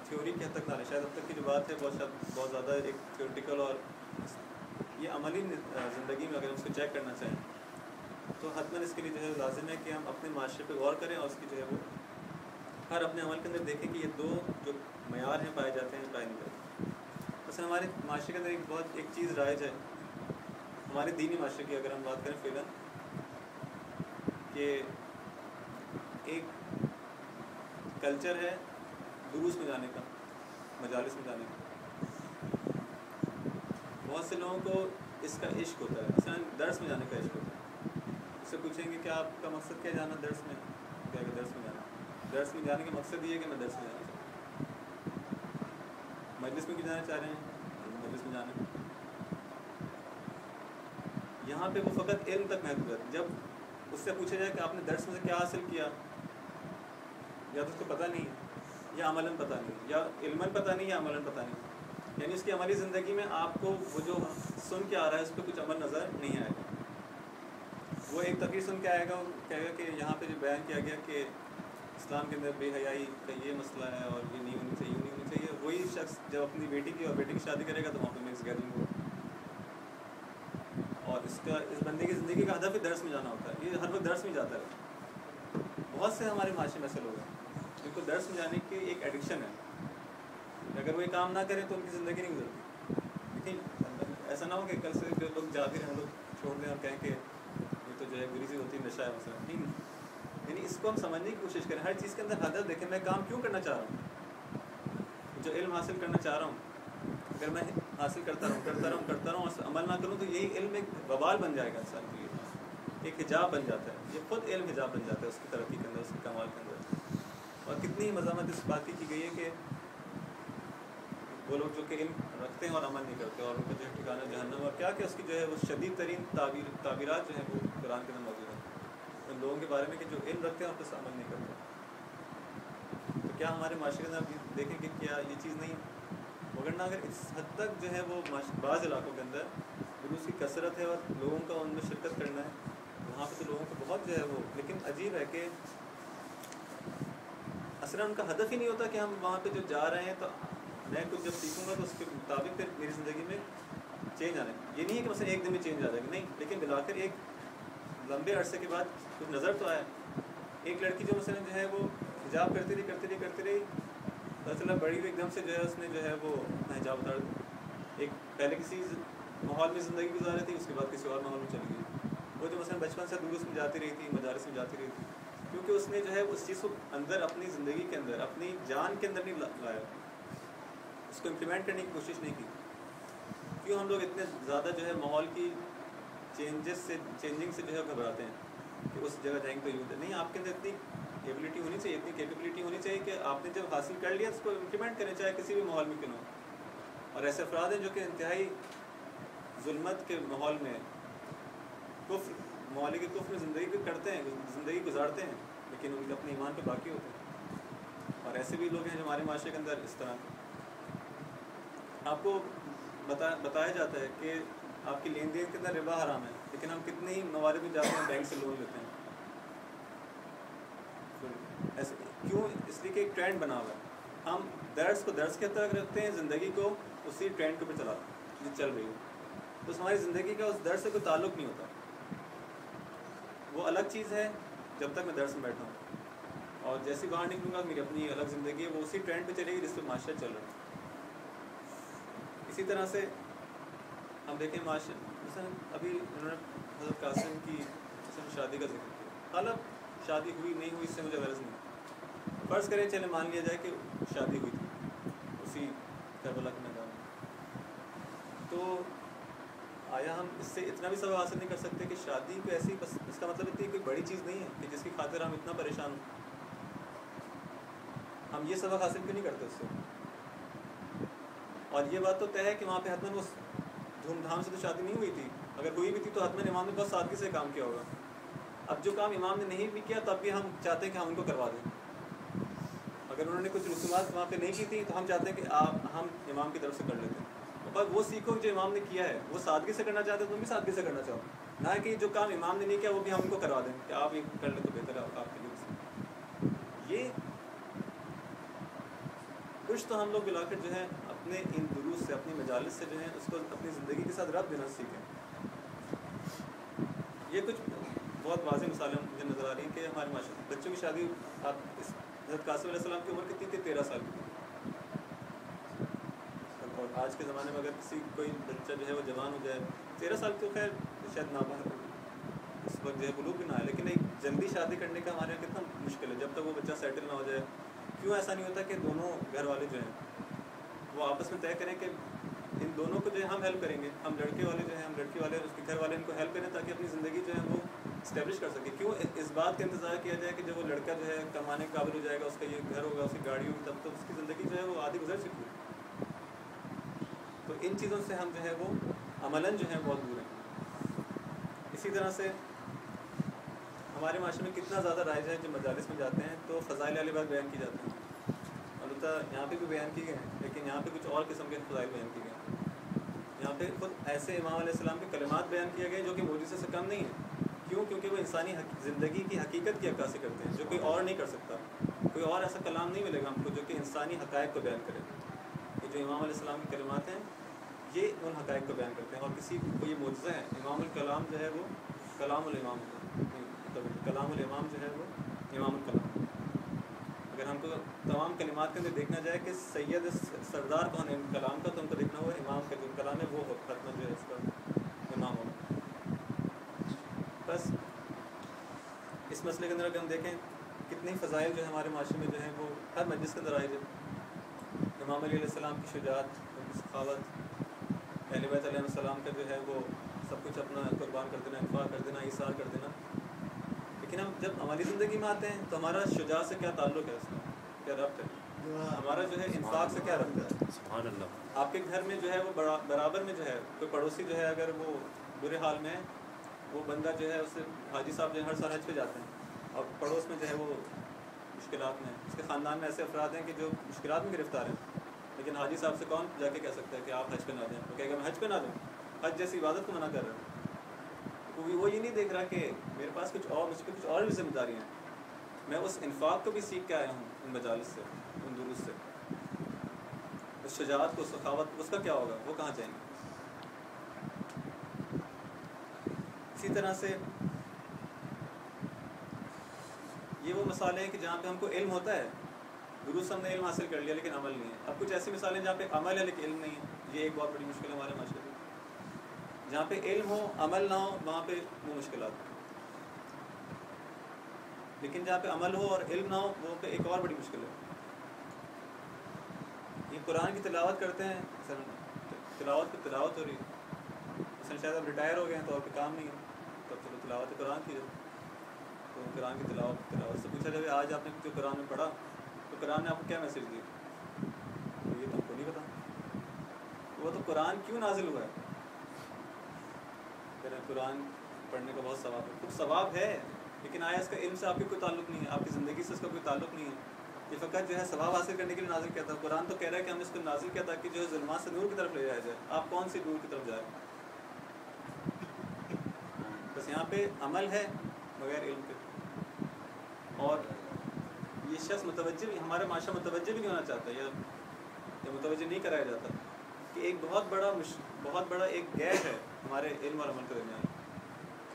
تھیوری کے حد تک نہ لیں. شاید اب تک کی جو بات ہے بہت زیادہ ایک تھیوریٹیکل، اور یہ عملی زندگی میں اگر ہم اس کو چیک کرنا چاہیں تو حتماً اس کے لیے جو ہے لازم ہے کہ ہم اپنے معاشرے پہ غور کریں اور اس کی جو ہے وہ ہر اپنے عمل کے اندر دیکھیں کہ یہ دو جو معیار ہیں پائے جاتے ہیں پائے نہیں جاتے. مثلا ہمارے معاشرے کے اندر ایک چیز رائج ہے ہمارے دینی معاشرے کی، اگر ہم بات کریں فعلاً، کہ ایک کلچر ہے دروس میں جانے کا، مجالس میں جانے کا. بہت سے لوگوں کو اس کا عشق ہوتا ہے، مثلا درس میں جانے کا عشق ہوتا ہے. اس سے پوچھیں گے کہ آپ کا مقصد کیا جانا درس میں، کیا کہ درس میں جانا. درس میں جانے کا مقصد یہ ہے کہ میں درس میں جانا چاہتا ہوں. مجلس میں کیوں جانا چاہ رہے ہیں؟ مجلس میں جانا. یہاں پہ وہ فقط علم تک محدود ہے. جب اس سے پوچھا جائے کہ آپ نے درس میں سے کیا حاصل کیا، یا تو اس کو پتہ نہیں یا عملاً پتہ نہیں، یا علماً پتہ نہیں یا عملاً پتہ نہیں. یعنی اس کی عملی زندگی میں آپ کو وہ جو سن کے آ رہا ہے اس پہ کچھ عمل نظر نہیں آئے گا. وہ ایک تقریر سن کے آئے گا، وہ کہے گا کہ یہاں پہ جو بیان کیا گیا کہ اسلام کے اندر بے حیائی کا یہ مسئلہ ہے اور یہ نہیں ہونی چاہیے، نہیں ہونی چاہیے. وہی شخص جب اپنی بیٹی کی اور بیٹی کی شادی کرے گا تو وہاں پہ مکس گیدرنگ ہوگا. اور اس بندے کی زندگی کا ہدف ہی درس میں جانا ہوتا ہے. یہ ہر وقت درس میں جاتا ہے. بہت سے ہمارے معاشرے میں ایسے لوگ ہیں جن کو درس میں جانے کی ایک ایڈکشن ہے. اگر وہ یہ کام نہ کریں تو ان کی زندگی نہیں گزرتی. لیکن ایسا نہ ہو کہ کل سے جو لوگ جاتے ہیں لوگ چھوڑ دیں اور کہیں کہ یہ تو جو ہے بری سی ہوتی ہے، نشہ ہے مثلا. نہیں، یعنی اس کو ہم سمجھنے کی کوشش کریں. ہر چیز کے اندر ہدف دیکھیں، میں کام کیوں کرنا چاہ رہا ہوں. جو علم حاصل کرنا چاہ رہا ہوں، اگر میں حاصل کرتا رہوں اور عمل نہ کروں تو یہی علم ایک وبال بن جائے گا انسان کے لیے. ایک حجاب بن جاتا ہے. یہ خود علم حجاب بن جاتا ہے اس کی ترقی کے اندر، اس کے کمال کے اندر. اور کتنی ہی مذمت اس بات کی گئی ہے کہ وہ لوگ جو کہ علم رکھتے ہیں اور عمل نہیں کرتے، اور ان کو جو ہے ٹھکانہ جہنم، اور کیا کہ اس کی جو ہے وہ شدید ترین تعبیرات جو ہیں وہ قرآن کے اندر موجود ہیں ان لوگوں کے بارے میں کہ جو علم رکھتے ہیں اور اس عمل نہیں کرتے. تو کیا ہمارے معاشرے کے اندر دیکھیں کہ کیا یہ چیز نہیں، مگر اگر اس حد تک جو ہے وہ بعض علاقوں کے اندر دروس کی کثرت ہے اور لوگوں کا ان میں شرکت کرنا ہے، وہاں پہ تو لوگوں کو بہت جو ہے وہ، لیکن عجیب ہے کہ اصلاً ان کا ہدف ہی نہیں ہوتا کہ ہم وہاں پہ جو جا رہے ہیں تو میں کچھ جب سیکھوں گا تو اس کے مطابق پھر میری زندگی میں چینج آنا ہے. یہ نہیں ہے کہ مثلا ایک دن میں چینج آ جائے گا، نہیں، لیکن بلا کر ایک لمبے عرصے کے بعد کچھ نظر تو آیا. ایک لڑکی جو مثلا جو ہے وہ حجاب کرتی رہی پتہ چلا بڑی ہوئی ایک دم سے جو ہے اس نے جو ہے وہ اپنا حجاب اتار دیا. ایک پہلے کسی ماحول میں زندگی گزار رہی تھی، اس کے بعد کسی اور ماحول میں چلی گئی. وہ جو مثلا بچپن سے دروس میں جاتی رہی تھی، مدارس میں جاتی رہی تھی، کیونکہ اس نے جو ہے اس چیز کو اندر اپنی زندگی کے اندر، اپنی جان کے اندر نہیں لایا، اس کو امپلیمنٹ کرنے کی کوشش نہیں کی. کیوں ہم لوگ اتنے زیادہ جو ہے ماحول کی چینجنگ سے جو ہے گھبراتے ہیں کہ اس جگہ جائیں گے تو یوں نہیں. آپ کے اندر اتنی ایبلٹی ہونی چاہیے، اتنی کیپیبلٹی ہونی چاہیے کہ آپ نے جب حاصل کر لیا اس کو امپلیمنٹ کریں، چاہے کسی بھی ماحول میں کیوں ہو. اور ایسے افراد ہیں جو کہ انتہائی ظلمت کے ماحول میں کفر ماحول کے کفر میں زندگی کرتے ہیں، زندگی گزارتے ہیں، لیکن ان کے اپنے ایمان پہ باقی ہوتے ہیں. اور ایسے بھی لوگ ہیں جو ہمارے معاشرے کے اندر اس طرح آپ کو بتایا جاتا ہے کہ آپ کی لین دین کے اندر ربا حرام ہے، لیکن ہم کتنے ہی موارد میں جاتے ہیں بینک سے لون لیتے ہیں. ایسے کیوں؟ اس لیے کہ ایک ٹرینڈ بنا ہوا ہے. ہم درس کو درس کے حد تک رکھتے ہیں، زندگی کو اسی ٹرینڈ کے اوپر چلاتے ہیں جو چل رہی ہے. تو ہماری زندگی کا اس درس سے کوئی تعلق نہیں ہوتا. وہ الگ چیز ہے جب تک میں درس میں بیٹھا ہوں، اور جیسے باہر نکلوں گا میری اپنی الگ زندگی ہے، وہ اسی ٹرینڈ پہ چلے گی جس پہ معاشرہ چل رہا ہے. اسی طرح سے ہم دیکھیں معاشرے مثلا ابھی انہوں نے حضرت قاسم کی شادی کا ذکر کیا. حالانکہ شادی ہوئی نہیں ہوئی اس سے مجھے غرض نہیں. فرض کریں چلے مان لیا جائے کہ شادی ہوئی تھی اسی کربلا کے میدان میں، تو آیا ہم اس سے اتنا بھی سبق حاصل نہیں کر سکتے کہ شادی کو ایسی بس اس کا مطلب اتنی کوئی بڑی چیز نہیں ہے کہ جس کی خاطر ہم اتنا پریشان ہوں. ہم یہ سبق حاصل کیوں نہیں کرتے اس سے؟ اور یہ بات تو طے ہے کہ وہاں پہ حتماً وہ دھوم دھام سے تو شادی نہیں ہوئی تھی. اگر ہوئی بھی تھی تو حتماً امام نے بہت سادگی سے کام کیا ہوگا. اب جو کام امام نے نہیں بھی کیا تب بھی ہم چاہتے ہیں کہ ہم ان کو کروا دیں. اگر انہوں نے کچھ رسومات وہاں پہ نہیں کی تھی تو ہم چاہتے ہیں کہ ہم امام کی طرف سے کر لیتے ہیں. اور وہ سیکھو جو امام نے کیا ہے، وہ سادگی سے کرنا چاہتے ہیں، تم بھی سادگی سے کرنا چاہو، نہ کہ جو کام امام نے نہیں کیا وہ بھی ہم ان کو کروا دیں کہ آپ یہ کر لیں تو بہتر ہے آپ کے لیے. یہ کچھ تو ہم لوگ بلا کر جو ہے اپنے ان دروس سے، اپنی مجالس سے جو ہے اس کو اپنی زندگی کے ساتھ ربط دینا سیکھیں. یہ کچھ بہت واضح مثالیں مجھے نظر آ رہی ہیں کہ ہمارے معاشرے بچوں کی شادی، آپ اس حضرت قاسم علیہ السلام کی عمر کتنی تھی؟ 13 سال کی تھی. اور آج کے زمانے میں اگر کسی کوئی بچہ جو ہے وہ جوان ہو جائے 13 سال تو خیر شاید نابالغ اس وقت جو ہے بلوغ بھی نہ ہے، لیکن ایک جلدی شادی کرنے کا ہمارے یہاں کتنا مشکل ہے جب تک وہ بچہ سیٹل نہ ہو جائے. کیوں ایسا نہیں ہوتا کہ دونوں گھر والے جو ہیں وہ آپس میں طے کریں کہ ان دونوں کو جو ہے ہم ہیلپ کریں گے، ہم لڑکے والے جو ہیں، ہم لڑکی والے اس کے گھر والے ان کو ہیلپ کریں تاکہ اپنی زندگی جو ہے وہ اسٹیبلش کر سکے. کیوں اس بات کا انتظار کیا جائے کہ جب وہ لڑکا جو ہے کمانے کے قابل ہو جائے گا، اس کا یہ گھر ہوگا، اس کی گاڑی ہوگی، تب تو اس کی زندگی جو ہے وہ آدھی گزر چکی ہے. تو ان چیزوں سے ہم جو ہے وہ عملاً جو ہے بہت دور ہیں. اسی طرح سے ہمارے معاشرے میں کتنا زیادہ رائج ہے جو مجالس میں جاتے ہیں تو فضائل اہل بیت بیان کی جاتی ہیں. البتہ یہاں پہ بھی بیان کی گئے ہیں، لیکن یہاں پہ کچھ اور قسم کے فضائل بیان کی گئے ہیں. یہاں پہ خود ایسے امام علیہ السلام کے کلمات بیان کیے گئے جو کہ معجزے سے کم نہیں ہیں. کیوں؟ کیونکہ وہ انسانی زندگی کی حقیقت کی عکاسی کرتے ہیں جو کوئی اور نہیں کر سکتا. کوئی اور ایسا کلام نہیں ملے گا ہم کو جو کہ انسانی حقائق کو بیان کرے. یہ جو امام علیہ السلام کے کلمات ہیں یہ ان حقائق کو بیان کرتے ہیں، اور کسی کو یہ معجزہ ہے. امام الکلام جو ہے وہ کلام الامام ہے، کلام الامام جو ہے وہ امام الکلام. اگر ہم کو تمام کلمات کے اندر دیکھنا جائے کہ سید سردار کون ہے کلام کا، تو ہم کو دیکھنا ہوا امام کا جو کلام ہے وہ حتماً جو ہے اس کا امام ہوگا. بس اس مسئلے کے اندر اگر ہم دیکھیں کتنی فضائل جو ہے ہمارے معاشرے میں جو ہے وہ ہر مجلس کے اندر آئی ہے. امام علیہ السلام کی شجاعت، ان کی سخاوت، اہل بیت علیہ السلام کا جو ہے وہ سب کچھ اپنا قربان کر دینا، انفاق کر دینا، ایثار کر دینا. لیکن ہم جب ہماری زندگی میں آتے ہیں تو ہمارا شجاعت سے کیا تعلق ہے، اس میں کیا ربط ہے؟ ہمارا جو ہے انفاق سے کیا ربط ہے؟ سبحان اللہ. آپ کے گھر میں جو ہے وہ برابر میں جو ہے کوئی پڑوسی جو ہے اگر وہ برے حال میں ہے، وہ بندہ جو ہے اس سے حاجی صاحب جو ہے ہر سال حج پہ جاتے ہیں اور پڑوس میں جو ہے وہ مشکلات میں ہے، اس کے خاندان میں ایسے افراد ہیں کہ جو مشکلات میں گرفتار ہیں، لیکن حاجی صاحب سے کون جا کے کہہ سکتا ہے کہ آپ حج پہ نہ جائیں؟ وہ کہے گا میں حج پہ نہ جاؤں. حج جیسی عبادت کو منع کر رہا ہے. وہ یہ نہیں دیکھ رہا کہ میرے پاس کچھ اور، مجھ پہ کچھ اور بھی ذمہ داریاں ہیں. میں اس انفاق کو بھی سیکھ کے آیا ہوں ان مجالس سے، ان دروس سے. اس شجاعت کو، سخاوت، اس کا کیا ہوگا؟ وہ کہاں جائیں گے؟ اسی طرح سے یہ وہ مثالیں ہیں کہ جہاں پہ ہم کو علم ہوتا ہے، دروس ہم نے علم حاصل کر لیا لیکن عمل نہیں ہے. اب کچھ ایسی مثالیں جہاں پہ عمل ہے لیکن علم نہیں ہے. یہ ایک بہت بڑی مشکل ہے ہمارے معاشرے میں. جہاں پہ علم ہو عمل نہ ہو وہاں پہ وہ مشکلات ہیں، لیکن جہاں پہ عمل ہو اور علم نہ ہو وہ پہ ایک اور بڑی مشکل ہے. یہ قرآن کی تلاوت کرتے ہیں، تلاوت پہ تلاوت ہو رہی ہے، مثلا شاید اب ریٹائر ہو گئے ہیں تو آپ پہ کام نہیں ہے، تو اب چلو تلاوت قرآن کی جائے. تو قرآن کی تلاوت سے پوچھا جائے آج آپ نے جو قرآن میں پڑھا تو قرآن نے آپ کو کیا میسج دی؟ یہ تو ہم کو نہیں پتا. وہ تو قرآن کیوں نازل ہوا ہے؟ قرآن پڑھنے کا بہت ثواب ہے، کچھ ثواب ہے، لیکن آیا اس کا علم سے آپ کی کوئی تعلق نہیں ہے، آپ کی زندگی سے اس کا کوئی تعلق نہیں ہے. یہ فقط جو ہے ثواب حاصل کرنے کے لیے نازل کیا تھا. قرآن تو کہہ رہا ہے کہ ہم اس کو نازل کیا تاکہ جو ہے ظلمات سے نور کی طرف لے جایا جائے. آپ کون سی نور کی طرف جا رہے ہیں؟ بس یہاں پہ عمل ہے بغیر علم کے. اور یہ شخص متوجہ بھی، ہمارا معاشرہ متوجہ بھی نہیں ہونا چاہتا، یا متوجہ نہیں کرایا جاتا کہ ایک بہت بڑا ایک گیپ ہے ہمارے علم اور عمل کے درمیان.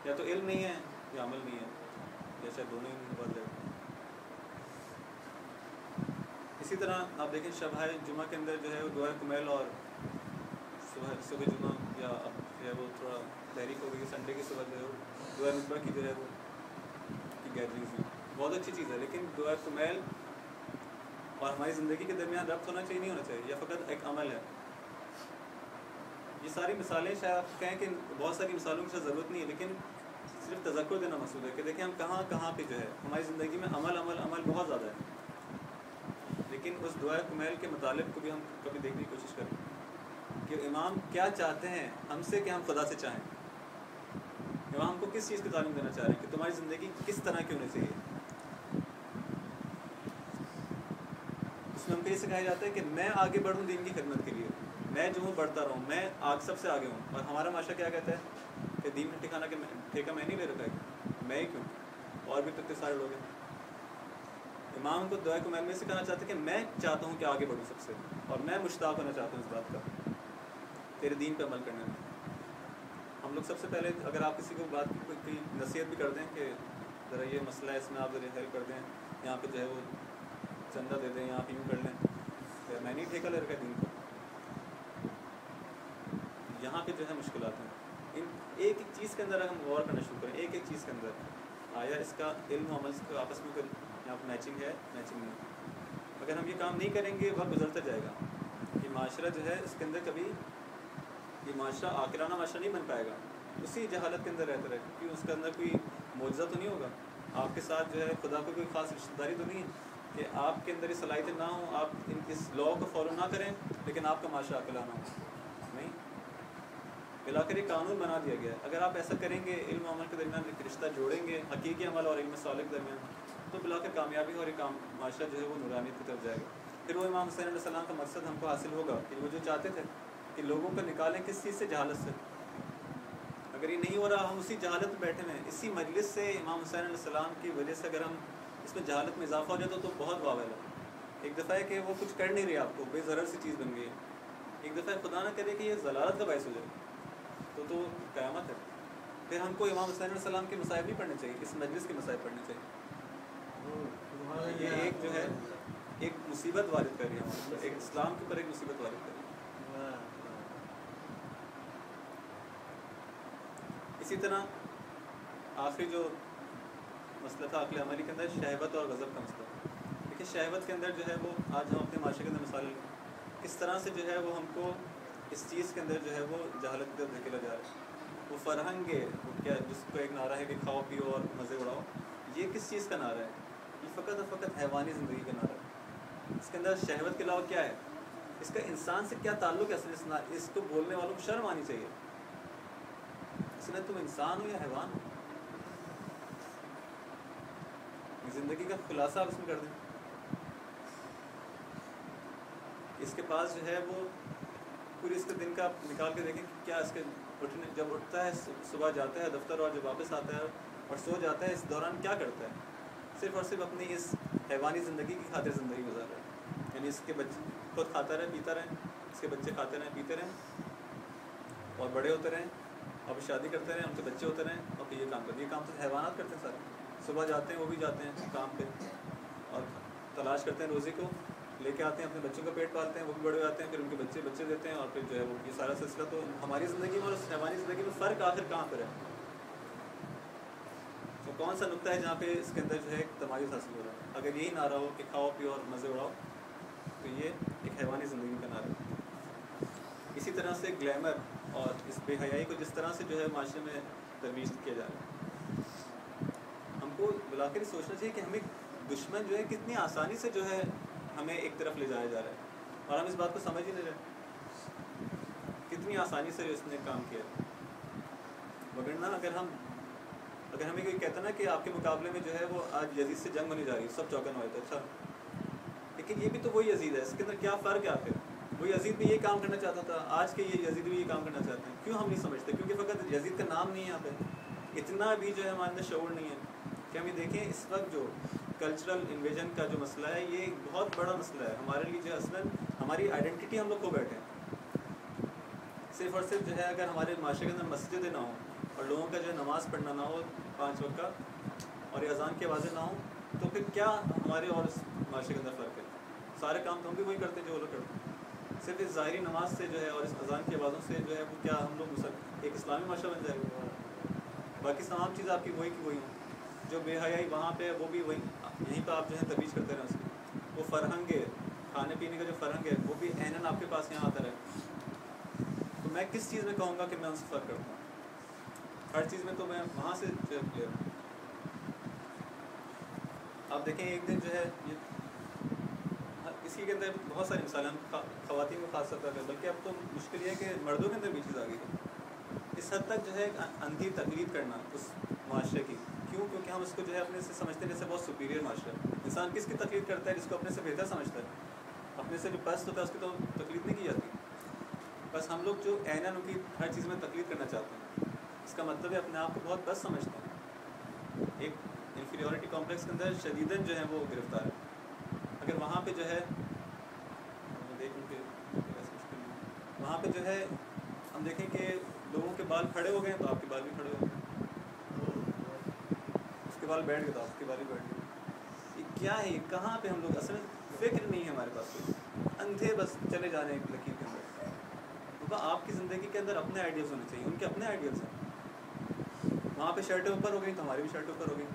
یا تو علم نہیں ہے یا عمل نہیں ہے، یا شاید دونوں ہی نہیں. بہت زیادہ. اسی طرح آپ دیکھیں شبہ جمعہ کے اندر جو ہے وہ دعا کمیل اور صبح جمعہ، یا اب جو ہے وہ تھوڑا تحریک ہو گئی سنڈے کی صبح جو ہے وہ دعا نطبہ کی جو ہے وہ کی گیدرنگز ہوئی. بہت اچھی چیز ہے، لیکن دعا کمیل اور ہماری زندگی کے درمیان ربط ہونا چاہیے، نہیں ہونا چاہیے. یہ فقط ایک عمل ہے. یہ ساری مثالیں شاید آپ کہیں کہ بہت ساری مثالوں کی شاید ضرورت نہیں ہے، لیکن صرف تذکر دینا مقصود ہے کہ دیکھیں ہم کہاں پہ جو ہے ہماری زندگی میں عمل بہت زیادہ ہے. لیکن اس دعا کمیل کے مطالب کو بھی ہم کبھی دیکھنے کی کوشش کریں کہ امام کیا چاہتے ہیں ہم سے کہ ہم خدا سے چاہیں. امام ہم کو کس چیز کی تعلیم دینا چاہ رہے ہیں کہ تمہاری زندگی کس طرح کی ہونی چاہیے. اس میں ہم کو یہ سکھایا جاتا ہے کہ میں آگے بڑھوں دین کی خدمت کے لیے، میں جو ہوں بڑھتا رہوں، میں سب سے آگے ہوں. اور ہمارا معاشرہ کیا کہتا ہے کہ دین کا ٹھیکہ میں نہیں لے رکھا ہے، میں ہی کیوں، اور بھی تو اتنے سارے لوگ ہیں. امام کو دعا کو میں سکھانا چاہتا ہے کہ میں چاہتا ہوں کہ آگے بڑھوں سب سے، اور میں مشتاق ہونا چاہتا ہوں اس بات کا تیرے دین پہ عمل کرنے میں. ہم لوگ سب سے پہلے اگر آپ کسی کو بات کی نصیحت بھی کر دیں کہ ذرا یہ مسئلہ ہے، اس میں آپ ذرا ہیلپ کر دیں، یہاں پہ جو ہے وہ چندہ دے دیں، یہاں پہ یوں کر لیں، میں نہیں ٹھیکہ لے رکھا دین کو. یہاں پہ جو ہے مشکلات ہیں. ایک ایک چیز کے اندر ہم غور کرنا شروع کریں، ایک چیز کے اندر آیا اس کا علم و عمل کو آپس میں کوئی یہاں پہ میچنگ ہے، میچنگ نہیں. اگر ہم یہ کام نہیں کریں گے وقت گزرتا جائے گا. یہ معاشرہ جو ہے اس کے اندر کبھی یہ معاشرہ عاقلانہ معاشرہ نہیں بن پائے گا. اسی جہالت کے اندر رہتا رہے گا، کیونکہ اس کے اندر کوئی معجزہ تو نہیں ہوگا. آپ کے ساتھ جو ہے خدا کو کوئی خاص رشتہ داری تو نہیں ہے کہ آپ کے اندر یہ صلاحیتیں نہ ہوں، آپ اس لاء کو فالو نہ کریں لیکن آپ کا معاشرہ عاقلانہ ہو. نہیں، ملا کر یہ قانون بنا دیا گیا ہے. اگر آپ ایسا کریں گے، علم و عمل کے درمیان ایک رشتہ جوڑیں گے، حقیقی عمل اور علم صالح کے درمیان، تو بلا کر کامیابی اور ایک معاشرہ جو ہے وہ نورانیت کی طرف جائے گا. پھر وہ امام حسین علیہ السلام کا مقصد ہم کو حاصل ہوگا کہ وہ جو چاہتے تھے کہ لوگوں کو نکالیں کس چیز سے، جہالت سے. اگر یہ نہیں ہو رہا، ہم اسی جہالت میں بیٹھے ہیں، اسی مجلس سے امام حسین علیہ السلام کی وجہ سے اگر ہم اس میں جہالت میں اضافہ ہو جاتا تو بہت واویل ہے. ایک دفعہ ہے کہ وہ کچھ کر نہیں رہی، آپ کو بے ضرر سی چیز بن گئی ہے. ایک دفعہ خدا نہ کرے کہ یہ ضلالت کا باعث ہو جائے تو قیامت ہے. پھر ہم کو امام حسین علیہ السلام کے مصائب نہیں پڑھنے چاہیے، اس مجلس کے مصائب پڑھنے چاہیے. یہ ایک جو ہے ایک مصیبت وارد کر رہی ہے، ایک اسلام کے اوپر ایک مصیبت وارد کر رہی ہے. اسی طرح آخری جو مسئلہ تھا عقل عملی کے اندر، شہوت اور غضب کا مسئلہ. دیکھیے شہوت کے اندر جو ہے وہ آج ہم اپنے معاشرے کے اندر مثال کس طرح سے جو ہے وہ ہم کو اس چیز کے اندر جو ہے وہ جہالت کی طرف دھکیلا جا رہا ہے. وہ فرہنگ ہے، وہ کیا جس کو ایک نعرہ ہے کہ کھاؤ پیو اور مزے اڑاؤ، یہ کس چیز کا نعرہ ہے؟ یہ فقط اور فقط حیوانی زندگی کا نعرہ ہے. اس کے اندر شہوت کے علاوہ کیا ہے؟ اس کا انسان سے کیا تعلق ہے؟ اس کو بولنے والوں کو شرم آنی چاہیے. اس نے تم انسان ہو یا حیوان ہو؟ زندگی کا خلاصہ آپ اس میں کر دیں. اس کے پاس جو ہے وہ پوری اس کے دن کا نکال کے دیکھیں کہ کیا اس کے اٹھنے، جب اٹھتا ہے صبح جاتا ہے دفتر اور جب واپس آتا ہے اور سو جاتا ہے، اس دوران کیا کرتا ہے؟ صرف اور صرف اپنی اس حیوانی زندگی کی خاطر زندگی گزار رہا ہے. یعنی اس کے بچے خود کھاتا رہے پیتا رہیں، اس کے بچے کھاتے رہیں پیتے رہیں اور بڑے ہوتے رہیں، اور شادی کرتے رہیں، ان کے بچے ہوتے رہیں، اور پھر یہ کام کرتے. یہ کام تو حیوانات کرتے ہیں سارے. صبح جاتے ہیں، وہ بھی جاتے ہیں کام پہ اور تلاش کرتے ہیں روزی کو، لے کے آتے ہیں، اپنے بچوں کا پیٹ پالتے ہیں، وہ بھی بڑے ہو جاتے ہیں، پھر ان کے بچے دیتے ہیں، اور پھر جو ہے وہ یہ سارا سلسلہ. تو ہماری زندگی میں اور حیوانی زندگی میں فرق آخر کہاں پر ہے؟ تو کون سا نقطہ ہے جہاں پہ اس کے اندر جو ہے ایک تمایز حاصل ہو رہا ہے؟ اگر یہی نعرہ ہو کہ کھاؤ پیو اور مزے اڑاؤ، تو یہ ایک حیوانی زندگی کا نعرہ ہے. اسی طرح سے گلیمر اور اس بے حیائی کو جس طرح سے جو ہے معاشرے میں ترویج کیا جا رہا ہے، ہم کو بلا کر سوچنا چاہیے کہ ہمیں دشمن جو ہے کتنی آسانی سے جو ہے ہمیں ایک طرف لے جایا جا رہا ہے، اور ہم اس بات کو سمجھ ہی نہیں رہے. کتنی آسانی سے اس نے کام کیا. وگرنہ اگر ہمیں کوئی کہتا نا کہ آپ کے مقابلے میں جو ہے وہ آج یزید سے جنگ ہونے جا رہی ہے, سب چوکن ہوئے تھے. اچھا, لیکن یہ بھی تو وہی یزید ہے, اس کے اندر کیا فرق ہے آخر؟ وہ یزید بھی یہ کام کرنا چاہتا تھا, آج کے یہ یزید بھی یہ کام کرنا چاہتے ہیں. کیوں ہم نہیں سمجھتے؟ کیونکہ فقط یزید کا نام نہیں ہے یہاں پہ, اتنا بھی جو ہے ہمارے اندر شعور نہیں ہے کہ ہم یہ دیکھیں اس وقت جو کلچرل انویژن کا جو مسئلہ ہے یہ بہت بڑا مسئلہ ہے ہمارے لیے. جو اصلاً ہماری آئیڈینٹی ہم لوگ کھو بیٹھے ہیں. صرف اور صرف جو ہے اگر ہمارے معاشرے کے اندر مسجدیں نہ ہوں اور لوگوں کا جو ہے نماز پڑھنا نہ ہو 5 وقت کا, اور یہ اذان کی آوازیں نہ ہوں, تو پھر کیا ہمارے اور اس معاشرے کے اندر فرق ہے؟ سارے کام تو ہم بھی وہی کرتے ہیں جو وہ لوگ کرتے ہیں. صرف اس ظاہری نماز سے جو ہے اور اس اذان کی آوازوں سے جو ہے وہ کیا ہم لوگ ایک اسلامی معاشرہ بن جائے گا؟ باقی تمام چیز آپ کی وہی کی وہی ہوں. جو بے حیائی وہاں پہ وہ بھی وہی, یہیں پہ آپ جو ہے ترویج کرتے رہیں اس کی. وہ فرہنگ ہے, کھانے پینے کا جو فرہنگ ہے وہ بھی عیناً آپ کے پاس یہاں آتا رہے. تو میں کس چیز میں کہوں گا کہ میں ان سے فرق کرتا ہوں؟ ہر چیز میں تو میں وہاں سے جو ہے کلیئر ہوں. آپ دیکھیں ایک دن جو ہے اسی کے اندر بہت ساری مثالیں ہم خواتین کو خاص طور پہ, بلکہ اب تو مشکل یہ ہے کہ مردوں کے اندر بھی چیز آ گئی ہے اس حد تک جو ہے اندھی تقلید کرنا اس معاشرے کی. کیوں؟ کیونکہ ہم اس کو جو ہے اپنے سے سمجھتے ہیں جیسے بہت سپیریئر معاشرہ ہے. انسان کس کی تقلید کرتا ہے؟ جس کو اپنے سے بہتر سمجھتا ہے. اپنے سے جو پست ہوتا ہے اس کی تو تقلید نہیں کی جاتی. بس ہم لوگ جو عیناً ان کی ہر چیز میں تقلید کرنا چاہتے ہیں, اس کا مطلب ہے اپنے آپ کو بہت پست سمجھتے ہیں. ایک انفیریورٹی کمپلیکس کے اندر شدیداً جو ہے وہ گرفتار ہے. اگر وہاں پہ جو ہے وہاں پہ جو ہے ہم دیکھیں کہ لوگوں کے بال کھڑے ہو گئے تو آپ کے بال بھی کھڑے ہو گئے, اس کے بال بیٹھ گئے تو آپ کے بال بھی بیٹھ گئے. یہ کیا ہے؟ کہاں پہ ہم لوگ اصل فکر نہیں ہے ہمارے پاس, کوئی اندھے بس چلے جانے ایک لکیر کے اندر. تو آپ کی زندگی کے اندر اپنے آئیڈیاز ہونے چاہیے, ان کے اپنے آئیڈیاز ہیں. وہاں پہ شرٹیں اوپر ہو گئی تو ہماری بھی شرٹیں اوپر ہو گئی.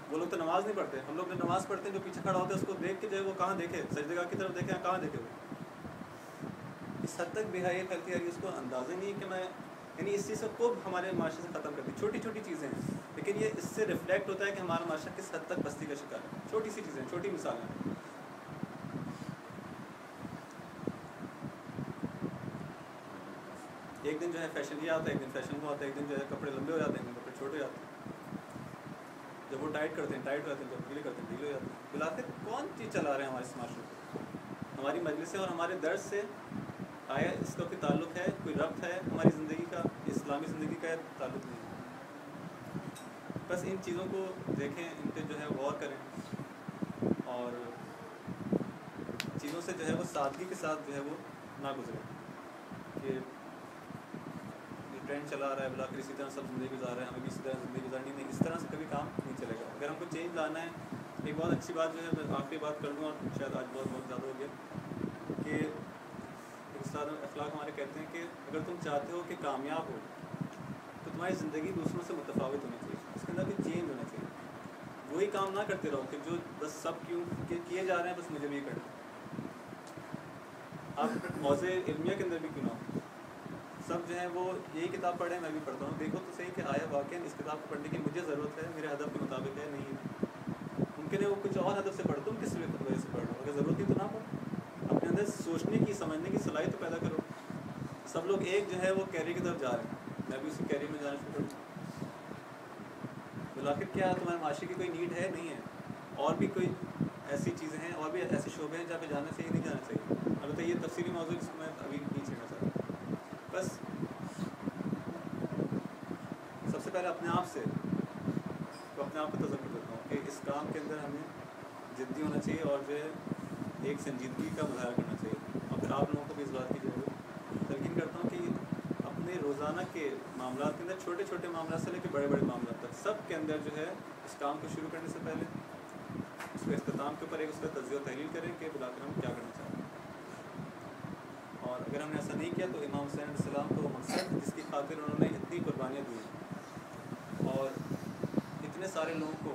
وہ لوگ تو نماز نہیں پڑھتے, ہم لوگ جو نماز پڑھتے ہیں جو پیچھے کھڑا ہوتا ہے اس کو دیکھ کے جو ہے وہ کہاں دیکھے, سجدگاہ کی طرف دیکھے, کہاں دیکھے. وہ اس حد تک بے حیائی پھیلتی ہے, اس کو اندازہ نہیں ہے کہ میں یعنی اس چیز کو ہمارے معاشرے سے ختم کرتی. چھوٹی چھوٹی چیزیں ہیں لیکن یہ اس سے ریفلیکٹ ہوتا ہے کہ ہمارا معاشرہ کس حد تک پستی کا شکار ہے. چھوٹی سی چیزیں, چھوٹی مثالیں. ایک دن جو ہے فیشن یہ آتا ہے, ایک دن فیشن وہ آتا ہے, ایک دن جو ہے کپڑے لمبے ہو جاتے ہیں, کپڑے چھوٹے ہو جاتے ہیں. جب وہ ٹائٹ کرتے ہیں ٹائٹ ہو جاتے ہیں, جب ڈھیلے کرتے ہیں ڈھیلے ہو جاتے ہیں. بلاخر کون چیز چلا رہے ہیں ہمارے اس معاشرے کو؟ ہماری مجلس سے اور ہمارے درس سے آیا اس کا کوئی تعلق ہے, کوئی ربط ہے ہماری زندگی کا؟ اسلامی زندگی کا تعلق نہیں. بس ان چیزوں کو دیکھیں, ان پہ جو ہے غور کریں, اور چیزوں سے جو ہے وہ سادگی کے ساتھ جو ہے وہ نہ گزرے کہ یہ ٹرینڈ چلا رہا ہے بلاخر اسی طرح سب زندگی گزار رہے ہیں, ہمیں بھی اسی طرح زندگی گزارنی. نہیں, اس طرح سے کبھی کام نہیں چلے گا. اگر ہم کو چینج لانا ہے, ایک بہت اچھی بات جو ہے میں آخری بات کر دوں, اور شاید آج بہت زیادہ ہو گیا, کہ استاد اخلاق ہمارے کہتے ہیں کہ اگر تم چاہتے ہو کہ کامیاب ہو تو تمہاری زندگی دوسروں سے متفاوت ہونی چاہیے, اس کے اندر کوئی چینج ہونا چاہیے. وہی کام نہ کرتے رہو کہ جو بس سب کیوں کیے جا رہے ہیں, بس مجھے بھی یہ کرنا. آپ موضوع علمیہ کے اندر بھی کیوں نہ ہو, سب جو ہے وہ یہی کتاب پڑھیں, میں بھی پڑھتا ہوں, دیکھو تو صحیح کہ آیا واقعی اس کتاب کو پڑھنے کی مجھے ضرورت ہے, میرے ہدف کے مطابق ہے نہیں ہے. ممکن ہے وہ کچھ اور ہدف سے پڑھ, تم کس وجہ سے پڑھ رہے ہو؟ اگر ضرورت ہی تو نہ پڑھو. اپنے اندر سوچنے کی, سمجھنے کی صلاحیت پیدا کرو. سب لوگ ایک جو ہے وہ کیریئر کی طرف جا رہے ہیں, میں بھی اسی کیریئر میں جانا شروع کروں. بلاخر کیا تمہارے معاشرے کی کوئی نیڈ ہے؟ نہیں ہے. اور بھی کوئی ایسی چیزیں ہیں, اور بھی ایسے شعبے ہیں جہاں پہ جانا چاہیے, نہیں جانا چاہیے. البتہ یہ تفصیلی موضوع جس کو میں ابھی نہیں چھیڑنا چاہتا. بس سب سے پہلے اپنے آپ کو تذکر دیتا ہوں کہ اس کام کے اندر ہمیں جدی ہونا چاہیے, اور جو ہے ایک سنجیدگی کا مظاہرہ کرنا چاہیے. اور پھر آپ لوگوں کو بھی اس بات کی جو ہے تلقین کرتا ہوں کہ اپنے روزانہ کے معاملات کے اندر, چھوٹے چھوٹے معاملات سے لے کے بڑے بڑے معاملات تک, سب کے اندر جو ہے اس کام کو شروع کرنے سے پہلے اس کے اختتام کے اوپر ایک اس کا تجزیہ و تحلیل کریں کہ بلا کر ہم کیا کرنا چاہتے ہیں. اور اگر ہم نے ایسا نہیں کیا تو امام حسین علیہ السلام کو مقصد جس کی خاطر انہوں نے اتنی قربانیاں دی اور اتنے سارے لوگوں کو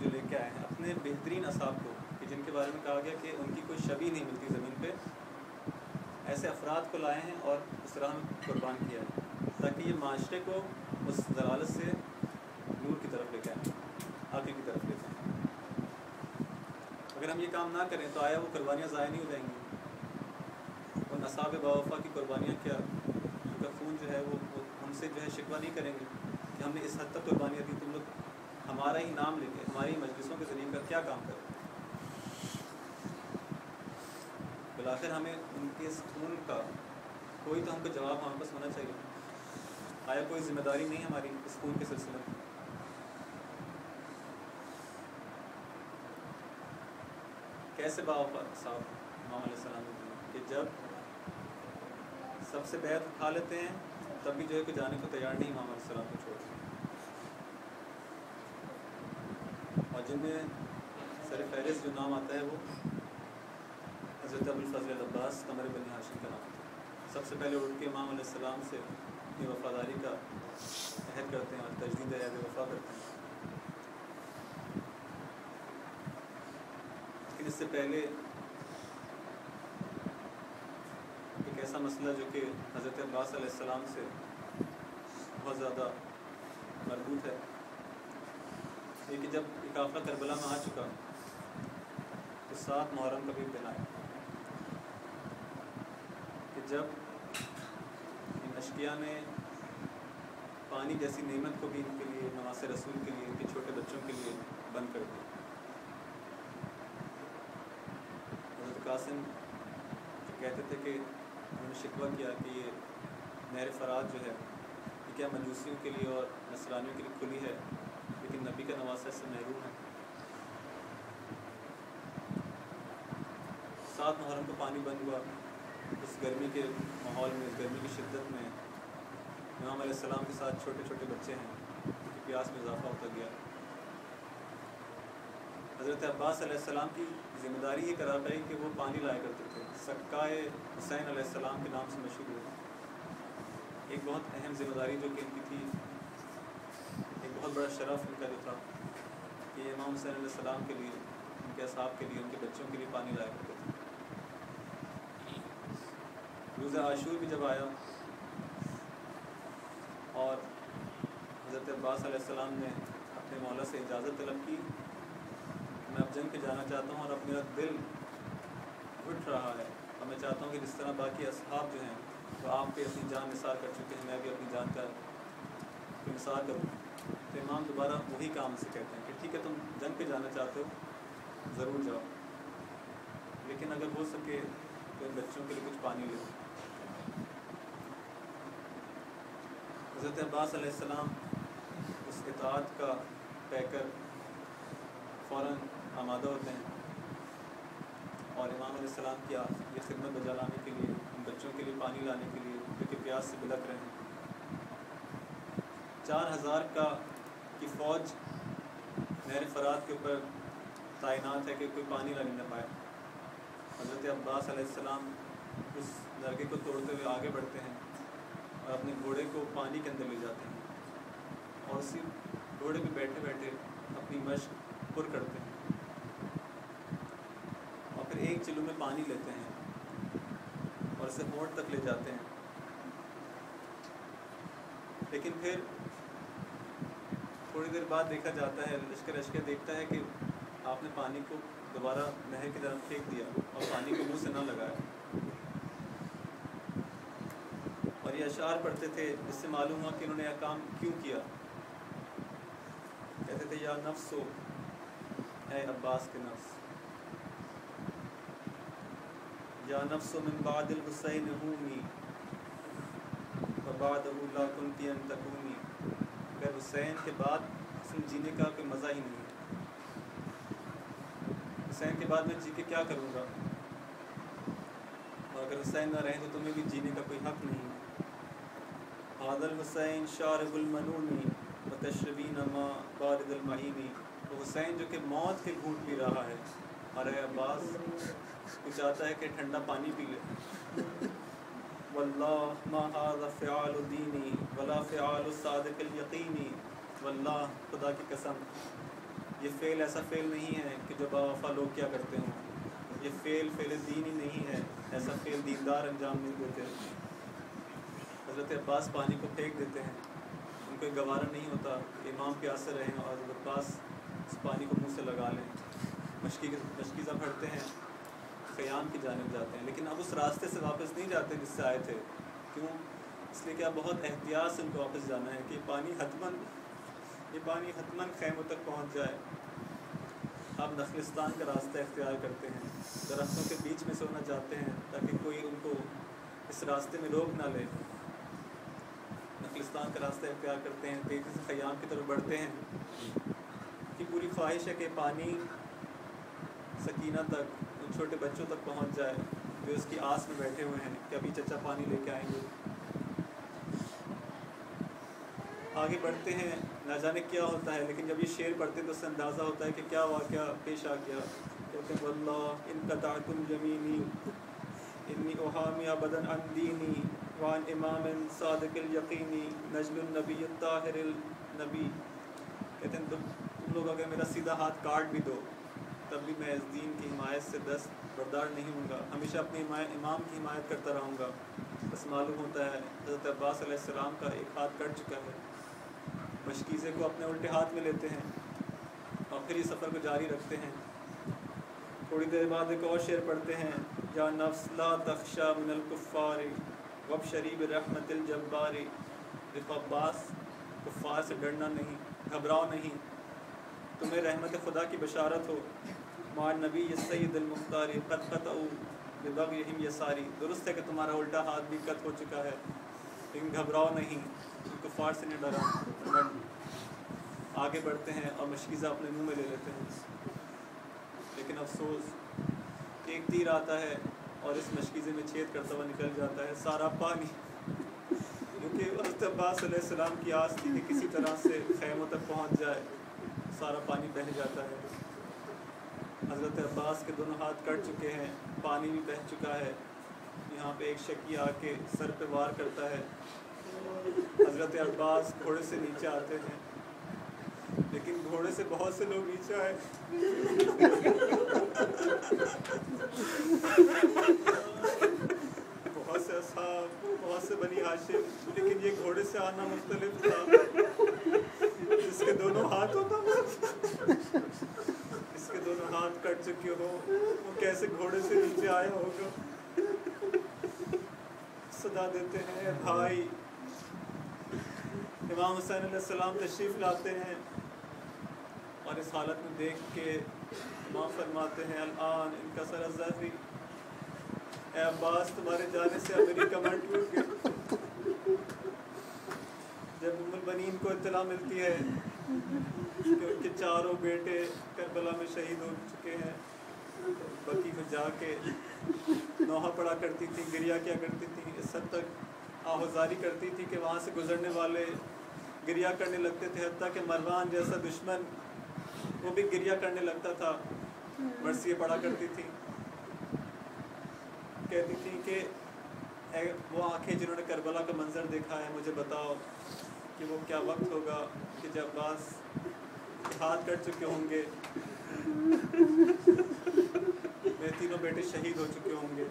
جو لے کے آئے ہیں, اپنے بہترین اصحاب کو, کہ جن کے بارے میں کہا گیا کہ ان کی کوئی شبیہ نہیں ملتی زمین پہ, ایسے افراد کو لائے ہیں اور اس راہ میں قربان کیا ہے, تاکہ یہ معاشرے کو اس ضلالت سے نور کی طرف لے کے آئیں, آگے کی طرف لے کے آئیں. اگر ہم یہ کام نہ کریں تو آیا وہ قربانیاں ضائع نہیں ہو جائیں گی. ان اصحاب باوفا کی قربانیاں کیا, ان کا خون جو ہے وہ ہم سے جو ہے شکوہ نہیں کریں گے کہ ہم نے اس حد تک قربانیاں دی، تم لوگ ہمارا ہی نام لے کے ہماری مجلسوں کے ذریعے کا کیا کام کریں؟ بالآخر ہمیں ان کے اس خون کا کوئی تو ہم کو جواب ہمارے پاس ہونا چاہیے. آیا کوئی ذمہ داری نہیں ہماری اس خون کے سلسلے میں؟ کیسے باوفا صاحب امام علیہ السلام کہ جب سب سے بیعت اٹھا لیتے ہیں تب بھی جو ہے کہ جانے کو تیار نہیں امام علیہ السلام کو چھوڑ. اور جن میں سر فہرست جو نام آتا ہے وہ حضرت ابوالفضل العباس قمر بنی ہاشم کا نام. سب سے پہلے اٹھ کے امام علیہ السلام سے اپنی وفاداری کا عہد کرتے ہیں اور تجدید عہد وفا کرتے ہیں. لیکن اس سے پہلے ایک ایسا مسئلہ جو کہ حضرت عباس علیہ السلام سے بہت زیادہ مربوط ہے، یہ کہ جب یہ قافلہ کربلا میں آ چکا تو 7 محرم کا بھی دن آیا کہ جب ان اشقیاء نے پانی جیسی نعمت کو بھی ان کے لیے، نواز رسول کے لیے، ان کے چھوٹے بچوں کے لیے بند کر دیا. حضرت قاسم جو کہتے تھے کہ انہوں نے شکوہ کیا کہ یہ نہر فرات جو ہے یہ کیا مجوسیوں کے لیے اور نصرانیوں کے لیے کھلی ہے لیکن نبی کا نواسہ سے محروم ہے. 7 محرم کو پانی بند ہوا. اس گرمی کے ماحول میں، اس گرمی کی شدت میں امام علیہ السلام کے ساتھ چھوٹے چھوٹے بچے ہیں ان کی پیاس میں اضافہ ہوتا گیا. حضرت عباس علیہ السلام کی ذمہ داری یہ قرار پائی کہ وہ پانی لایا کرتے تھے. سقائے حسین علیہ السلام کے نام سے مشہور ہوئے. ایک بہت اہم ذمہ داری جو کہ ان کی تھی، ایک بہت بڑا شرف ان کا جو تھا کہ یہ امام حسین علیہ السلام کے لیے، ان کے اصحاب کے لیے، ان کے بچوں کے لیے پانی لایا کرتے تھے. روز عاشور بھی جب آیا اور حضرت عباس علیہ السلام نے اپنے مولا سے اجازت طلب کی، میں اب جنگ پہ جانا چاہتا ہوں اور اب میرا دل گھٹ رہا ہے اور میں چاہتا ہوں کہ جس طرح باقی اصحاب جو ہیں وہ آپ پہ اپنی جان نثار کر چکے ہیں، میں بھی اپنی جان کا نثار کروں. تو امام دوبارہ وہی کام سے کہتے ہیں کہ ٹھیک ہے، تم جنگ پہ جانا چاہتے ہو ضرور جاؤ، لیکن اگر ہو سکے تو ان بچوں کے لیے کچھ پانی لے. حضرت عباس علیہ السلام اس اطاعت کا پیکر فوراً آمادہ ہوتے ہیں اور امام علیہ السلام کی یہ خدمت بجا لانے کے لیے، ان بچوں کے لیے پانی لانے کے لیے جو کہ پیاس سے بلک رہے ہیں. 4000 کی فوج نہر فرات کے اوپر تعینات ہے کہ کوئی پانی لا نہیں پائے. حضرت عباس علیہ السلام اس درگے کو توڑتے ہوئے آگے بڑھتے ہیں اور اپنے گھوڑے کو پانی کے اندر لے جاتے ہیں اور اسی گھوڑے پہ بیٹھے بیٹھے اپنی مشق پر کرتے ہیں اور پھر ایک چلو میں پانی لیتے ہیں اور اسے ہونٹ تک لے جاتے ہیں. لیکن پھر تھوڑی دیر بعد دیکھا جاتا ہے، لشکر دیکھتا ہے کہ آپ نے پانی کو دوبارہ نہر کی طرف پھینک دیا اور پانی کو منہ سے نہ لگایا. اور یہ اشعار پڑھتے تھے جس سے معلوم ہوا کہ انہوں نے یہ کام کیوں کیا. کہتے تھے یا نفسو، اے عباس کے نفس، یا نفس من بعد الحسین ہومی وبعدہ لا کنتی ان تکونی. اگر حسین کے بعد اصل جینے کا کوئی مزہ ہی نہیں ہے، حسین کے بعد میں جی کے کیا کروں گا، اور اگر حسین نہ رہیں تو تمہیں بھی جینے کا کوئی حق نہیں. هذا الحسین شارب المنونی وتشربین ما بارد المعینی. وہ حسین جو کہ موت کے گھونٹ پی رہا ہے اور اے عباس وہ چاہتا ہے کہ ٹھنڈا پانی پی لے. واللہ ما هذا فعال دینی ولا فعال الصادق الیقینی. واللہ، خدا کی قسم، یہ فعل ایسا فعل نہیں ہے کہ جو باوفا لوگ کیا کرتے ہوں. یہ فعل دینی نہیں ہے، ایسا فعل دیندار انجام نہیں دیتے. حضرت عباس پانی کو پھینک دیتے ہیں. ان کو گوارا نہیں ہوتا کہ امام پیاسے رہیں اور حضرت عباس اس پانی کو منہ سے لگا لیں. مشکیزہ پڑھتے ہیں، خیام کی جانب جاتے ہیں، لیکن اب اس راستے سے واپس نہیں جاتے جس سے آئے تھے. کیوں؟ اس لیے کہ آپ بہت احتیاط سے ان کو واپس جانا ہے کہ یہ پانی حتماً خیموں تک پہنچ جائے. آپ نخلستان کا راستہ اختیار کرتے ہیں, درختوں کے بیچ میں سونا چاہتے ہیں تاکہ کوئی ان کو اس راستے میں روک نہ لے. نخلستان کا راستہ اختیار کرتے ہیں, تیزی سے خیام کی طرف بڑھتے ہیں. کی پوری خواہش ہے کہ پانی سکینہ تک, ان چھوٹے بچوں تک پہنچ جائے جو اس کی آس میں بیٹھے ہوئے ہیں کہ ابھی چچا پانی لے کے آئیں گے. آگے بڑھتے ہیں, نہ جانے کیا ہوتا ہے, لیکن جب یہ شعر پڑھتے تو اس سے اندازہ ہوتا ہے کہ کیا واقعہ پیش آ گیا. کہتے ہیں واللہ ان قطعتم یمینی انی احامی ابدا عن دینی وعن امام صادق الیقینی نجل النبی الطاہر النبی. کہتے ہیں تم لوگ اگر میرا سیدھا ہاتھ کاٹ بھی دو تب بھی میں اس دین کی حمایت سے دست بردار نہیں ہوں گا, ہمیشہ اپنے امام کی حمایت کرتا رہوں گا. بس معلوم ہوتا ہے حضرت عباس علیہ السلام کا ایک ہاتھ کٹ چکا ہے. مشکیزے کو اپنے الٹے ہاتھ میں لیتے ہیں اور پھر اس سفر کو جاری رکھتے ہیں. تھوڑی دیر بعد ایک اور شعر پڑھتے ہیں, یا نفس لا تخشا من الکفار وابشری برحمت الجبار. دیکھو عباس, کفار سے ڈرنا نہیں, گھبراؤ نہیں, تمہیں رحمت خدا کی بشارت ہو. مع النبی السید المختار قد قطعوا ببغیہم یساری. درست ہے کہ تمہارا الٹا ہاتھ بھی قط ہو چکا ہے, لیکن گھبراؤ نہیں, کفار سے نہیں ڈرا. آگے بڑھتے ہیں اور مشکیزہ اپنے منہ میں لے لیتے ہیں. لیکن افسوس ایک تیر آتا ہے اور اس مشکیزے میں چھید کرتا ہوا نکل جاتا ہے سارا پانی, کیونکہ حضرت عباس علیہ السلام کی آس تھی کہ کسی طرح سے خیموں تک پہنچ جائے. سارا پانی بہہ جاتا ہے. حضرت عباس کے دونوں ہاتھ کٹ چکے ہیں, پانی بھی بہہ چکا ہے. یہاں پہ ایک شکی آ کے سر پہ وار کرتا ہے. حضرت عباس گھوڑے سے نیچے آتے ہیں, لیکن گھوڑے سے بہت سے لوگ نیچے آئے. بہت سے اصحاب, بہت سے بنی ہاشم, لیکن یہ گھوڑے سے آنا مختلف تھا. جس کے دونوں ہاتھ کٹ چکے ہو وہ کیسے گھوڑے سے نیچے آیا ہوگا. صدا دیتے ہیں بھائی. امام حسین علیہ السلام تشریف لاتے ہیں اور اس حالت میں دیکھ کے امام فرماتے ہیں الآن انکسر ظہری. اے عباس, تمہارے جانے سے اب میری کمر ٹوٹ گئی. جب ام البنین کو اطلاع ملتی ہے کہ ان کے چاروں بیٹے کربلا میں شہید ہو چکے ہیں, بقی کو جا کے نوحہ پڑھا کرتی تھی, گریہ کیا کرتی تھی, اس حد تک آہوزاری کرتی تھی کہ وہاں سے گزرنے والے گریہ کرنے لگتے تھے. حتیٰ کہ مروان جیسا دشمن وہ بھی گریہ کرنے لگتا تھا. مرثیے پڑھا کرتی تھی, کہتی تھی کہ اے وہ آنکھیں جنہوں نے کربلا کا منظر دیکھا ہے, مجھے بتاؤ کہ وہ کیا وقت ہوگا کہ جب عباس ہاتھ کٹ چکے ہوں گے, میرے تینوں بیٹے شہید ہو چکے ہوں گے.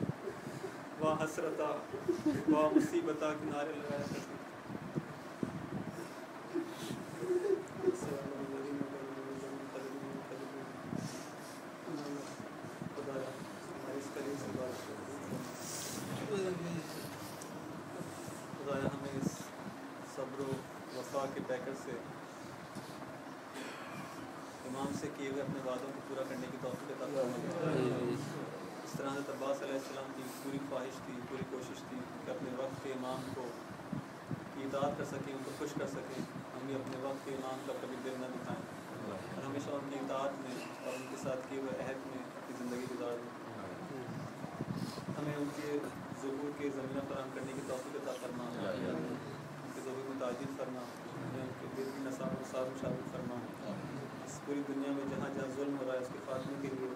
واہ حسرتا واہ مصیبتہ کے نعرے لگایا کرتی تھی. خدایا ہمیں اس صبر و وفا کے پیکر سے امام سے کیے ہوئے اپنے وعدوں کو پورا کرنے کی توفیق عطا فرما. اس طرح حضرت عباس علیہ السلام کی پوری خواہش تھی, پوری کوشش تھی کہ اپنے وقت کے امام کو اطاعت کر سکیں, ان کو خوش کر سکیں. ہم بھی اپنے وقت کے امام کا کبھی دل نہ دکھائیں اور ہمیشہ ان کی اطاعت میں اور ان کے ساتھ کیے ہوئے عہد میں اپنی زندگی گزار دیں. ہمیں ان کے ظہور کے زمینہ فراہم کرنے کی توفیق عطا فرما, ان کے ظہور میں تعجیل فرما, ان کے دل کی نصاب و صاحب شامل فرما. اس پوری دنیا میں جہاں جہاں ظلم ہو رہا ہے اس کے خاتمے کے لیے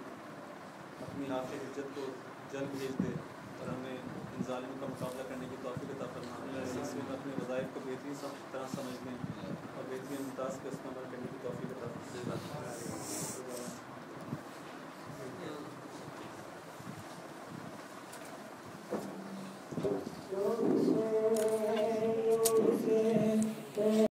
اپنی آخر حجت کو جلد بھیج دے اور ہمیں ان ظالموں کا مقابلہ کرنے کی توفیق عطا فرما. اس سلسلے میں اپنے وظائف کو بہترین طرح سمجھنے اور بہترین ممتاز کے اس پر عمل کرنے کی توفیق عطا فرما.